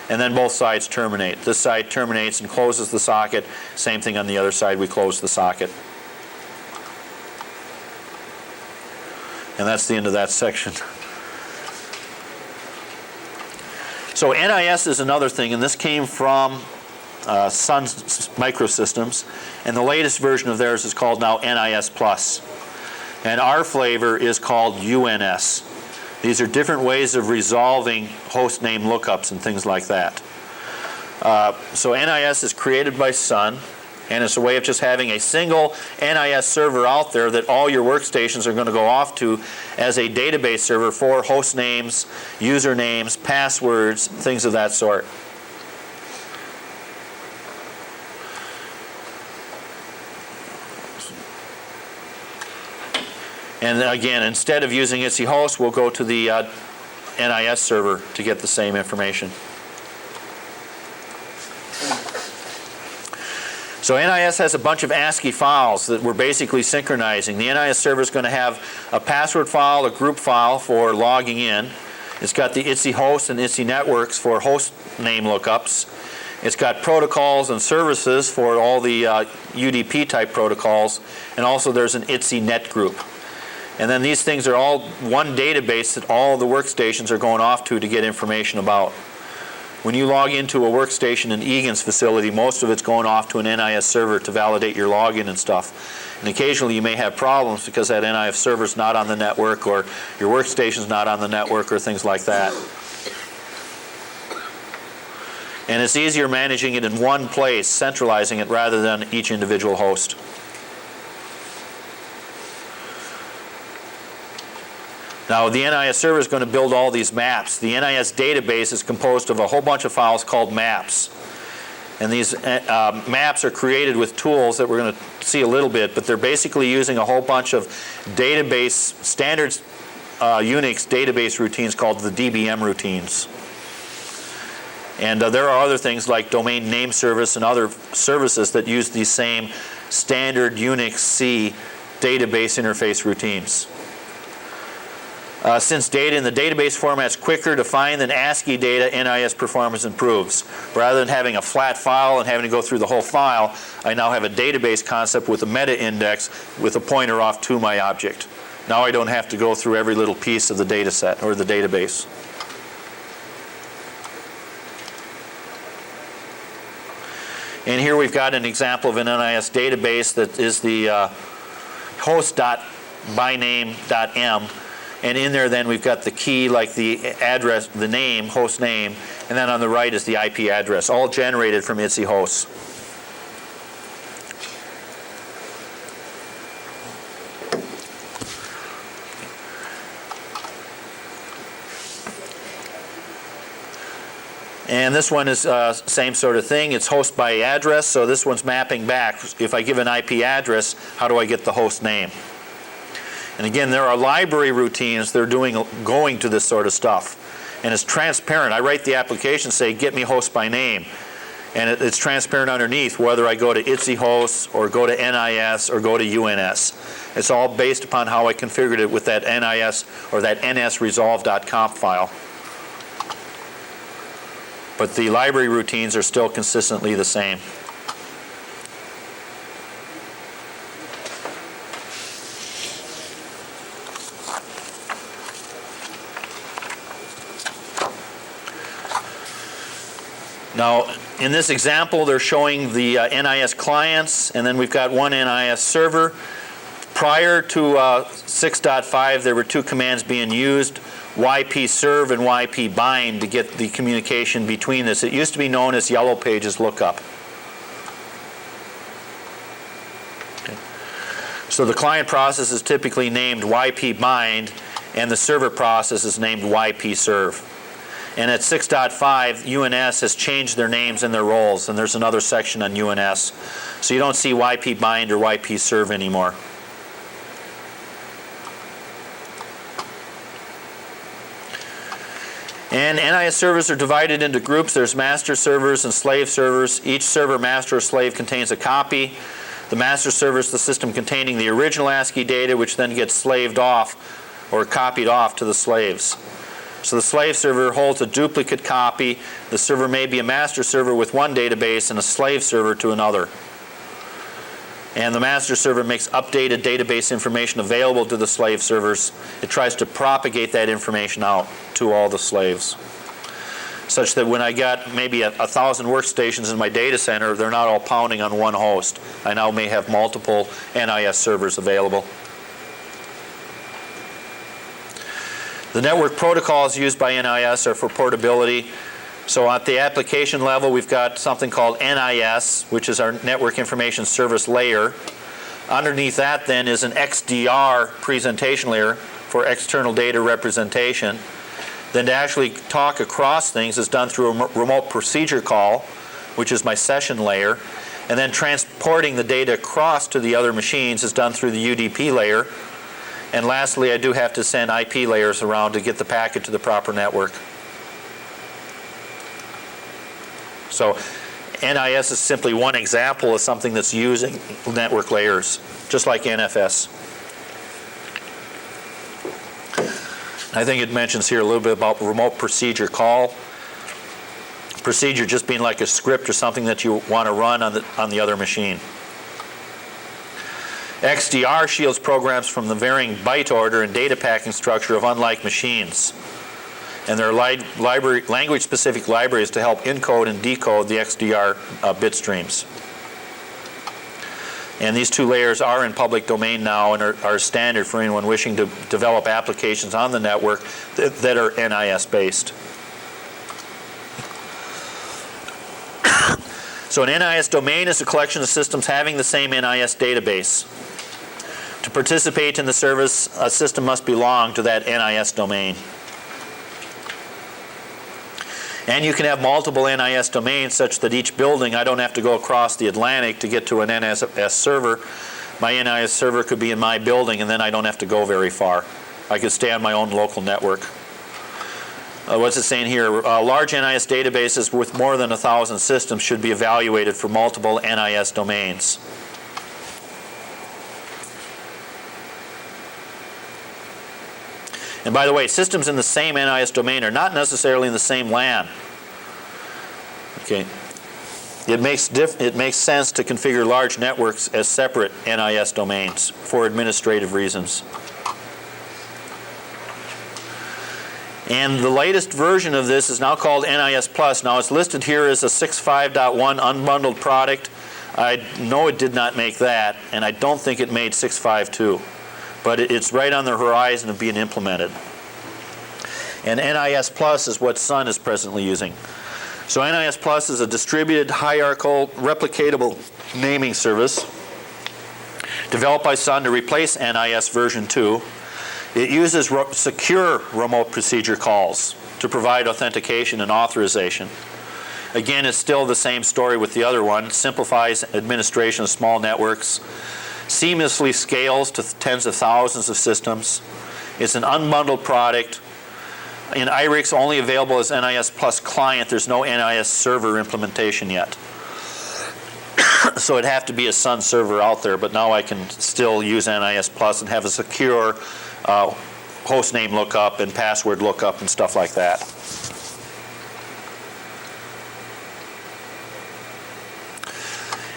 And then both sides terminate. This side terminates and closes the socket. Same thing on the other side, we close the socket. And that's the end of that section. So NIS is another thing, and this came from Sun Microsystems, and the latest version of theirs is called now Nis Plus. And our flavor is called UNS. These are different ways of resolving host name lookups and things like that. So NIS is created by Sun, and it's a way of just having a single NIS server out there that all your workstations are going to go off to as a database server for host names, usernames, passwords, things of that sort. And again, instead of using ITSI host, we'll go to the NIS server to get the same information. So NIS has a bunch of ASCII files that we're basically synchronizing. The NIS server is going to have a password file, a group file for logging in. It's got the ITSI host and ITSI networks for host name lookups. It's got protocols and services for all the UDP type protocols. And also there's an ITSI net group. And then these things are all one database that all the workstations are going off to get information about. When you log into a workstation in Egan's facility, most of it's going off to an NIS server to validate your login and stuff. And occasionally you may have problems because that NIS server's not on the network, or your workstation's not on the network, or things like that. And it's easier managing it in one place, centralizing it rather than each individual host. Now the NIS server is going to build all these maps. The NIS database is composed of a whole bunch of files called maps. And these maps are created with tools that we're going to see a little bit, but they're basically using a whole bunch of database, standard Unix database routines called the DBM routines. And there are other things like domain name service and other services that use these same standard Unix C database interface routines. Since data in the database format is quicker to find than ASCII data, NIS performance improves. Rather than having a flat file and having to go through the whole file, I now have a database concept with a meta index with a pointer off to my object. Now I don't have to go through every little piece of the data set or the database. And here we've got an example of an NIS database that is the host.byname.m. And in there then we've got the key, like the address, the name, host name, and then on the right is the IP address, all generated from ITSI hosts. And this one is same sort of thing. It's host by address, so this one's mapping back. If I give an IP address, how do I get the host name? And again, there are library routines that are going to this sort of stuff. And it's transparent. I write the application, say, get me host by name. And it's transparent underneath whether I go to ITSI hosts or go to NIS or go to UNS. It's all based upon how I configured it with that NIS or that nsresolve.conf file. But the library routines are still consistently the same. Now, in this example, they're showing the NIS clients, and then we've got one NIS server. Prior to 6.5, there were two commands being used, ypserve and ypbind, to get the communication between this. It used to be known as Yellow Pages lookup. Okay. So the client process is typically named ypbind, and the server process is named ypserve. And at 6.5, UNS has changed their names and their roles, and there's another section on UNS. So you don't see ypbind or ypserve anymore. And NIS servers are divided into groups. There's master servers and slave servers. Each server, master or slave, contains a copy. The master server is the system containing the original ASCII data, which then gets slaved off or copied off to the slaves. So the slave server holds a duplicate copy. The server may be a master server with one database and a slave server to another. And the master server makes updated database information available to the slave servers. It tries to propagate that information out to all the slaves, such that when I got maybe 1,000 workstations in my data center, they're not all pounding on one host. I now may have multiple NIS servers available. The network protocols used by NIS are for portability. So at the application level, we've got something called NIS, which is our Network Information Service layer. Underneath that then is an XDR presentation layer for external data representation. Then to actually talk across things is done through a remote procedure call, which is my session layer. And then transporting the data across to the other machines is done through the UDP layer. And lastly, I do have to send IP layers around to get the packet to the proper network. So NIS is simply one example of something that's using network layers, just like NFS. I think it mentions here a little bit about remote procedure call. Procedure just being like a script or something that you want to run on the other machine. XDR shields programs from the varying byte order and data packing structure of unlike machines. And there are language-specific libraries to help encode and decode the XDR bit streams. And these two layers are in public domain now and are standard for anyone wishing to develop applications on the network that are NIS-based. So an NIS domain is a collection of systems having the same NIS database. To participate in the service, a system must belong to that NIS domain. And you can have multiple NIS domains such that each building, I don't have to go across the Atlantic to get to an NIS server. My NIS server could be in my building, and then I don't have to go very far. I could stay on my own local network. What's it saying here? Large NIS databases with more than 1,000 systems should be evaluated for multiple NIS domains. And by the way, systems in the same NIS domain are not necessarily in the same LAN. Okay. It makes sense to configure large networks as separate NIS domains for administrative reasons. And the latest version of this is now called Nis Plus. Now it's listed here as a 6.5.1 unbundled product. I know it did not make that, and I don't think it made 6.5.2. But it's right on the horizon of being implemented. And Nis Plus is what Sun is presently using. So Nis Plus is a distributed, hierarchical, replicatable naming service developed by Sun to replace NIS version 2. It uses secure remote procedure calls to provide authentication and authorization. Again, it's still the same story with the other one. It simplifies administration of small networks, seamlessly scales to tens of thousands of systems. It's an unbundled product. in Irix only available as NIS Plus client. There's no NIS server implementation yet. So it'd have to be a Sun server out there, but now I can still use NIS Plus and have a secure host name lookup and password lookup and stuff like that.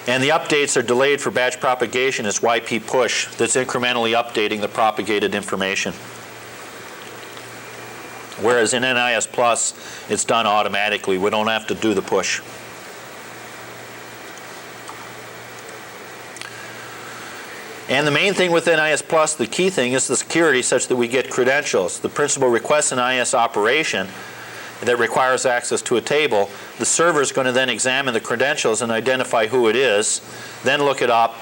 And the updates are delayed for batch propagation as YP push that's incrementally updating the propagated information. Whereas in NIS Plus, it's done automatically. We don't have to do the push. And the main thing with NIS Plus, the key thing, is the security such that we get credentials. The principal requests an NIS operation that requires access to a table. The server is going to then examine the credentials and identify who it is, then look it up.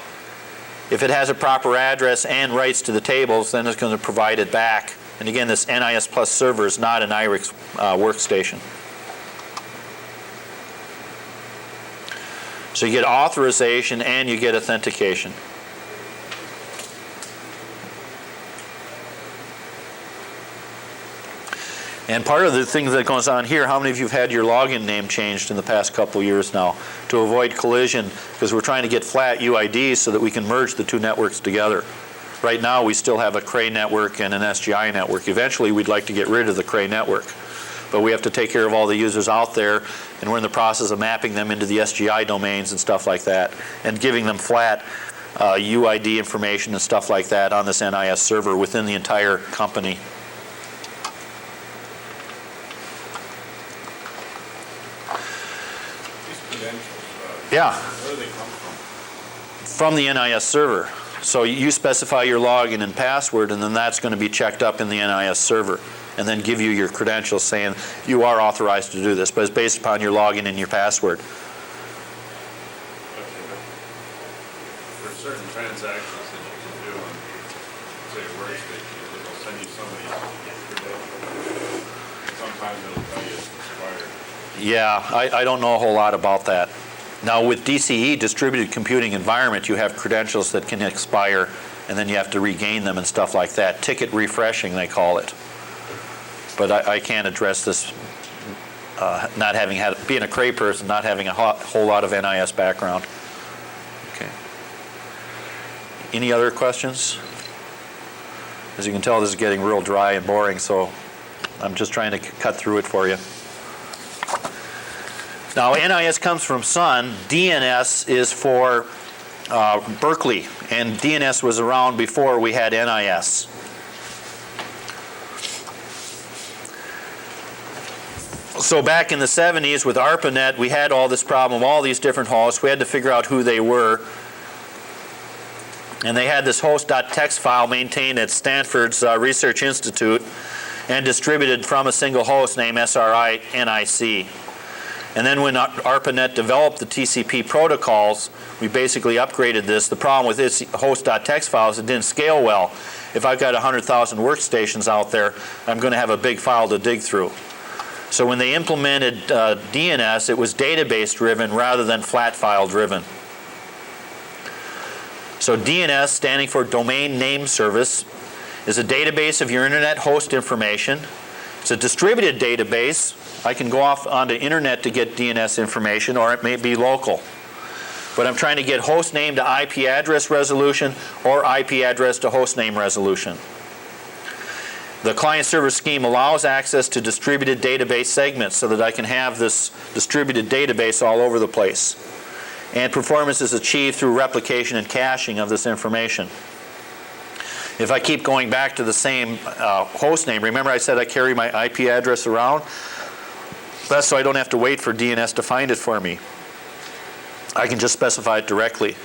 If it has a proper address and rights to the tables, then it's going to provide it back. And again, this NIS Plus server is not an Irix workstation. So you get authorization and you get authentication. And part of the thing that goes on here, how many of you have had your login name changed in the past couple years now to avoid collision, because we're trying to get flat UIDs so that we can merge the two networks together. Right now we still have a Cray network and an SGI network. Eventually we'd like to get rid of the Cray network. But we have to take care of all the users out there, and we're in the process of mapping them into the SGI domains and stuff like that, and giving them flat UID information and stuff like that on this NIS server within the entire company. Yeah. Where do they come From from? the NIS server. So you specify your login and password, and then that's going to be checked up in the NIS server, and then give you your credentials saying you are authorized to do this, but it's based upon your login and your password. Okay, but for certain transactions that you can do on, say, a workstation, it'll send you somebody's credentials. Sometimes it'll tell you it's expired. Yeah, I don't know a whole lot about that. Now with DCE, distributed computing environment, you have credentials that can expire, and then you have to regain them and stuff like that. Ticket refreshing, they call it. But I can't address this, not having had, being a Cray person, not having a whole lot of NIS background. Okay. Any other questions? As you can tell, this is getting real dry and boring, so I'm just trying to cut through it for you. Now, NIS comes from Sun. DNS is for Berkeley, and DNS was around before we had NIS. So back in the 70s with ARPANET, we had all this problem, all these different hosts. We had to figure out who they were. And they had this host.txt file maintained at Stanford's Research Institute and distributed from a single host named SRI NIC. And then when ARPANET developed the TCP protocols, we basically upgraded this. The problem with this host.txt file is it didn't scale well. If I've got 100,000 workstations out there, I'm going to have a big file to dig through. So when they implemented DNS, it was database driven rather than flat file driven. So DNS, standing for Domain Name Service, is a database of your internet host information. It's a distributed database. I can go off onto internet to get DNS information, or it may be local. But I'm trying to get host name to IP address resolution or IP address to host name resolution. The client-server scheme allows access to distributed database segments so that I can have this distributed database all over the place. And performance is achieved through replication and caching of this information. If I keep going back to the same host name, remember I said I carry my IP address around? That's so I don't have to wait for DNS to find it for me. I can just specify it directly.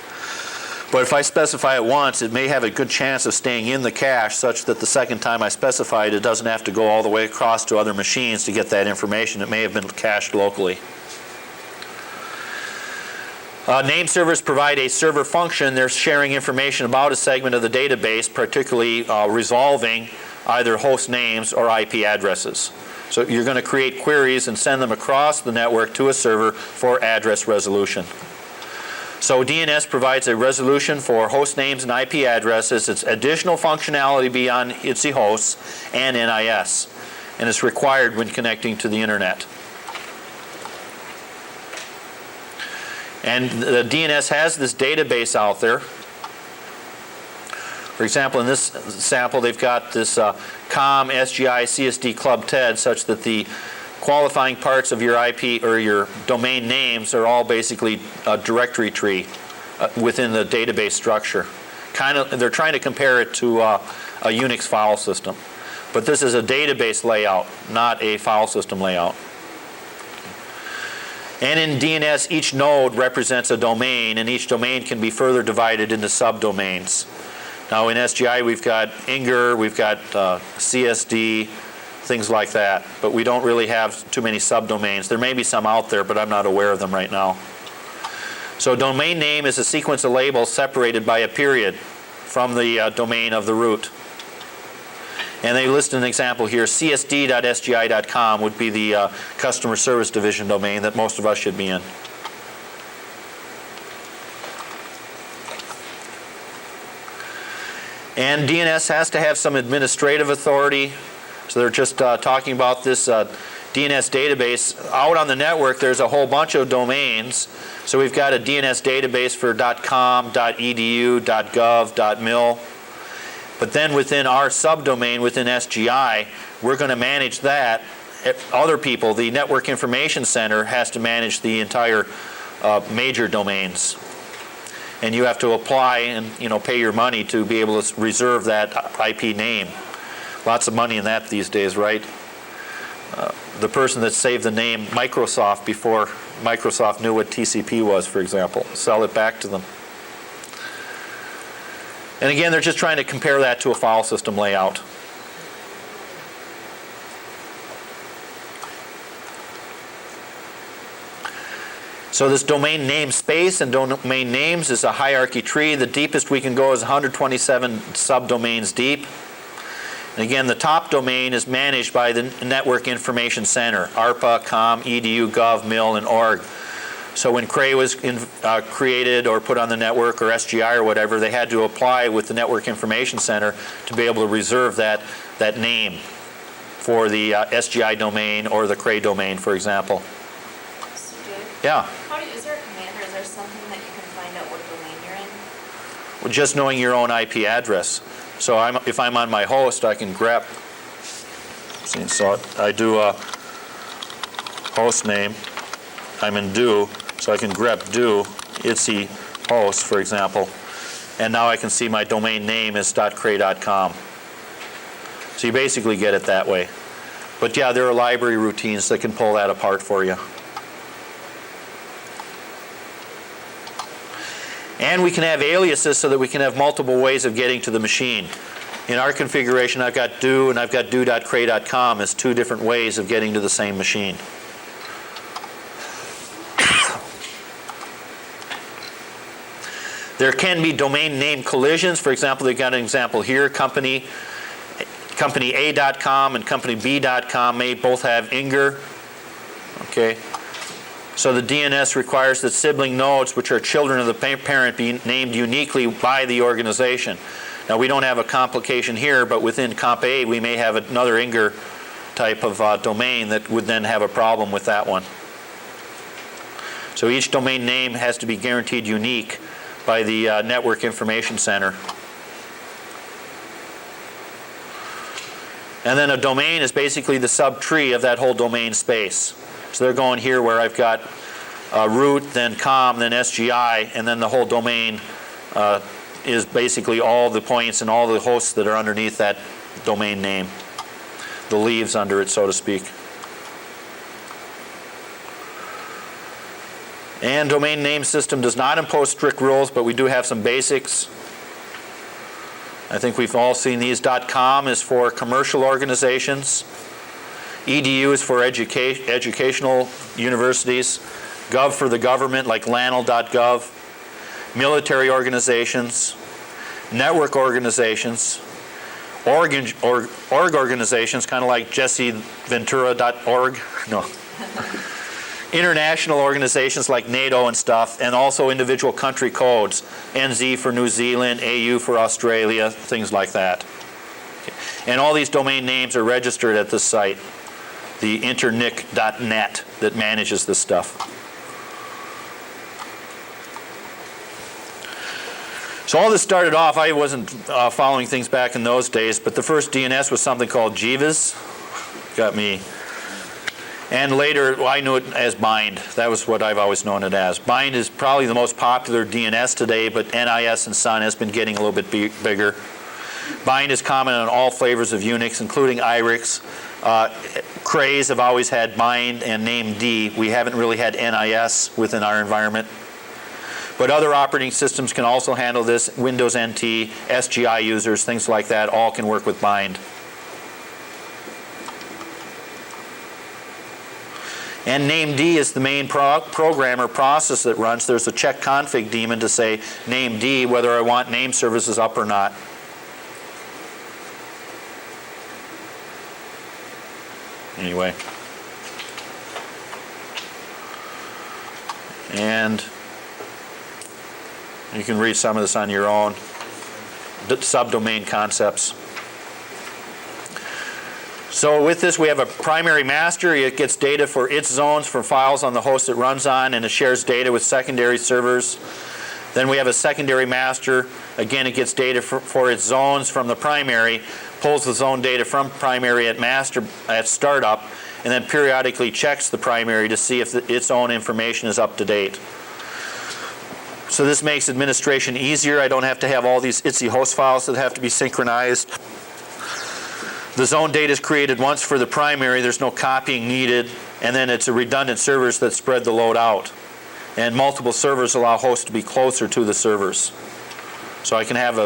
But if I specify it once, it may have a good chance of staying in the cache such that the second time I specify it, it doesn't have to go all the way across to other machines to get that information. It may have been cached locally. Name servers provide a server function. They're sharing information about a segment of the database, particularly resolving either host names or IP addresses. So you're going to create queries and send them across the network to a server for address resolution. So DNS provides a resolution for host names and IP addresses. It's additional functionality beyond ITSI hosts and NIS. and it's required when connecting to the internet. And the DNS has this database out there. For example, in this sample, they've got this COM, SGI, CSD, Club, TED, such that the qualifying parts of your IP or your domain names are all basically a directory tree within the database structure. They're trying to compare it to a Unix file system. But this is a database layout, not a file system layout. And in DNS, each node represents a domain, and each domain can be further divided into subdomains. Now in SGI, we've got INGR, we've got CSD, things like that, but we don't really have too many subdomains. There may be some out there, but I'm not aware of them right now. So domain name is a sequence of labels separated by a period from the domain of the root. And they list an example here. csd.sgi.com would be the customer service division domain that most of us should be in. And DNS has to have some administrative authority. So they're just talking about this DNS database. Out on the network, there's a whole bunch of domains. So we've got a DNS database for .com, .edu, .gov, .mil. But then within our subdomain within SGI, we're going to manage that. Other people, the Network Information Center, has to manage the entire major domains. And you have to apply and pay your money to be able to reserve that IP name. Lots of money in that these days, right? The person that saved the name Microsoft before Microsoft knew what TCP was, for example, sell it back to them. And again, they're just trying to compare that to a file system layout. So this domain name space and domain names is a hierarchy tree. The deepest we can go is 127 subdomains deep. And again, the top domain is managed by the Network Information Center, ARPA, COM, EDU, Gov, MIL, and org. So when Cray was created or put on the network, or SGI or whatever, they had to apply with the Network Information Center to be able to reserve that name for the SGI domain or the Cray domain, for example. So Dave, Yeah. is there a command or is there something that you can find out what domain you're in? Well, just knowing your own IP address. So if I'm on my host, I can grep. So I do a host name. I'm in do, so I can grep do itsy host, for example. And now I can see my domain name is .cray.com. So you basically get it that way. But yeah, there are library routines that can pull that apart for you. And we can have aliases so that we can have multiple ways of getting to the machine. In our configuration, I've got do and I've got do.cray.com as two different ways of getting to the same machine. There can be domain name collisions. For example, they've got an example here. Company A.com and company B.com may both have INGR. Okay. So the DNS requires that sibling nodes, which are children of the parent, be named uniquely by the organization. Now we don't have a complication here, but within Comp A we may have another INGR type of domain that would then have a problem with that one. So each domain name has to be guaranteed unique by the Network Information Center. And then a domain is basically the subtree of that whole domain space. So they're going here where I've got root, then com, then SGI, and then the whole domain is basically all the points and all the hosts that are underneath that domain name. The leaves under it, so to speak. And domain name system does not impose strict rules, but we do have some basics. I think we've all seen these. .com is for commercial organizations. EDU is for educational universities. Gov for the government, like lanl.gov. Military organizations. Network organizations. Org organizations, kind of like jesseventura.org. No. International organizations like NATO and stuff, and also individual country codes. NZ for New Zealand, AU for Australia, things like that. Okay. And all these domain names are registered at this site, the internic.net that manages this stuff. So all this started off, I wasn't following things back in those days, but the first DNS was something called Jivas. Got me. And later, well, I knew it as Bind. That was what I've always known it as. Bind is probably the most popular DNS today, but NIS and Sun has been getting a little bit bigger. Bind is common on all flavors of Unix, including Irix. Crays have always had Bind and named. We haven't really had NIS within our environment. But other operating systems can also handle this. Windows NT, SGI users, things like that, all can work with Bind. And named is the main program or process that runs. There's a check config daemon to say named whether I want name services up or not. Anyway. And you can read some of this on your own. Subdomain concepts. So with this, we have a primary master. It gets data for its zones for files on the host it runs on, and it shares data with secondary servers. Then we have a secondary master. Again, it gets data for its zones from the primary, pulls the zone data from primary at startup, and then periodically checks the primary to see if its own information is up to date. So this makes administration easier. I don't have to have all these ITSI host files that have to be synchronized. The zone data is created once for the primary. There's no copying needed. And then it's a redundant servers that spread the load out. And multiple servers allow hosts to be closer to the servers. So I can have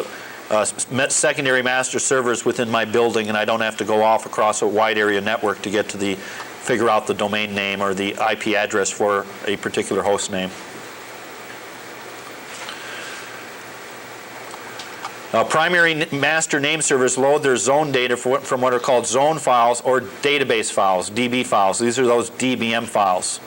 a secondary master servers within my building, and I don't have to go off across a wide area network to get to figure out the domain name or the IP address for a particular host name. Primary master name servers load their zone data from what are called zone files or database files, DB files. These are those DBM files.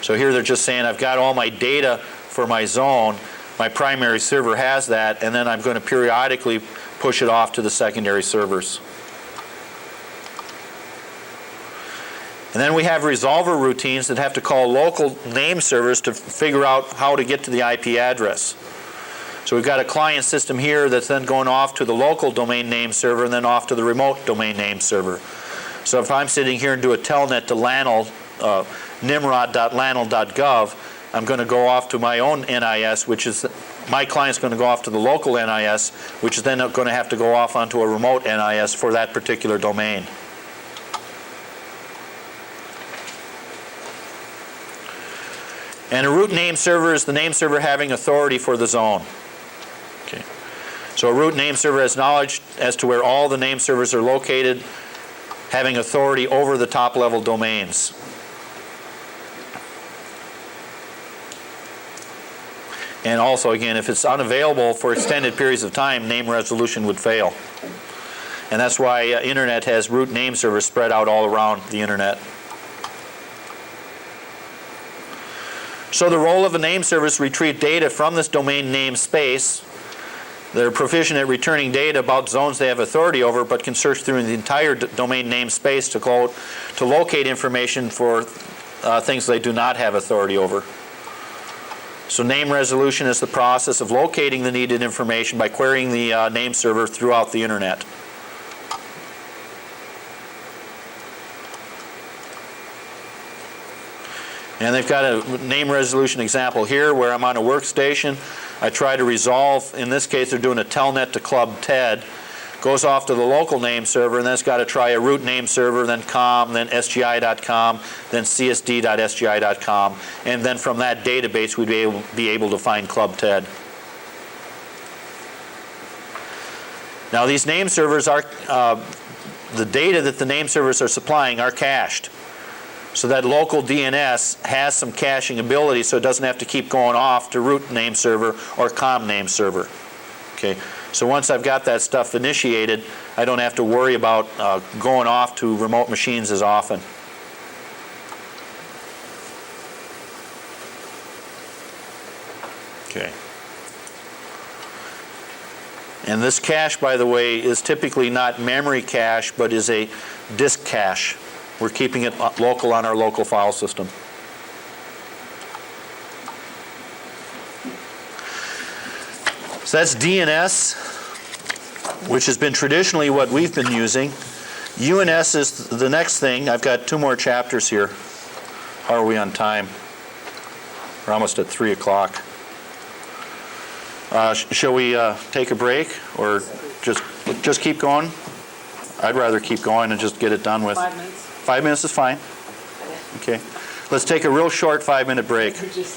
So here they're just saying I've got all my data for my zone. My primary server has that, and then I'm going to periodically push it off to the secondary servers. And then we have resolver routines that have to call local name servers to figure out how to get to the IP address. So we've got a client system here that's then going off to the local domain name server and then off to the remote domain name server. So if I'm sitting here and do a telnet to LANL, nimrod.lanl.gov, I'm going to go off to my own NIS, which is, my client's going to go off to the local NIS, which is then going to have to go off onto a remote NIS for that particular domain. And a root name server is the name server having authority for the zone. Okay. So a root name server has knowledge as to where all the name servers are located, having authority over the top level domains. And also, again, if it's unavailable for extended periods of time, name resolution would fail. And that's why Internet has root name servers spread out all around the Internet. So the role of a name server is to retrieve data from this domain name space. They're proficient at returning data about zones they have authority over, but can search through the entire domain name space to locate information for things they do not have authority over. So name resolution is the process of locating the needed information by querying the name server throughout the Internet. And they've got a name resolution example here where I'm on a workstation. I try to resolve, in this case they're doing a telnet to club TED. Goes off to the local name server, and then it's got to try a root name server, then com, then sgi.com, then csd.sgi.com. And then from that database we'd be able to find club TED. Now these name servers are, the data that the name servers are supplying are cached. So that local DNS has some caching ability, so it doesn't have to keep going off to root name server or com name server. Okay. So once I've got that stuff initiated, I don't have to worry about going off to remote machines as often. Okay. And this cache, by the way, is typically not memory cache, but is a disk cache. We're keeping it local on our local file system. So that's DNS, which has been traditionally what we've been using. UNS is the next thing. I've got 2 more chapters here. How are we on time? We're almost at 3 o'clock. Shall we take a break or just keep going? I'd rather keep going and just get it done with. 5 minutes. 5 minutes is fine. Okay. Let's take a real short 5-minute break. Just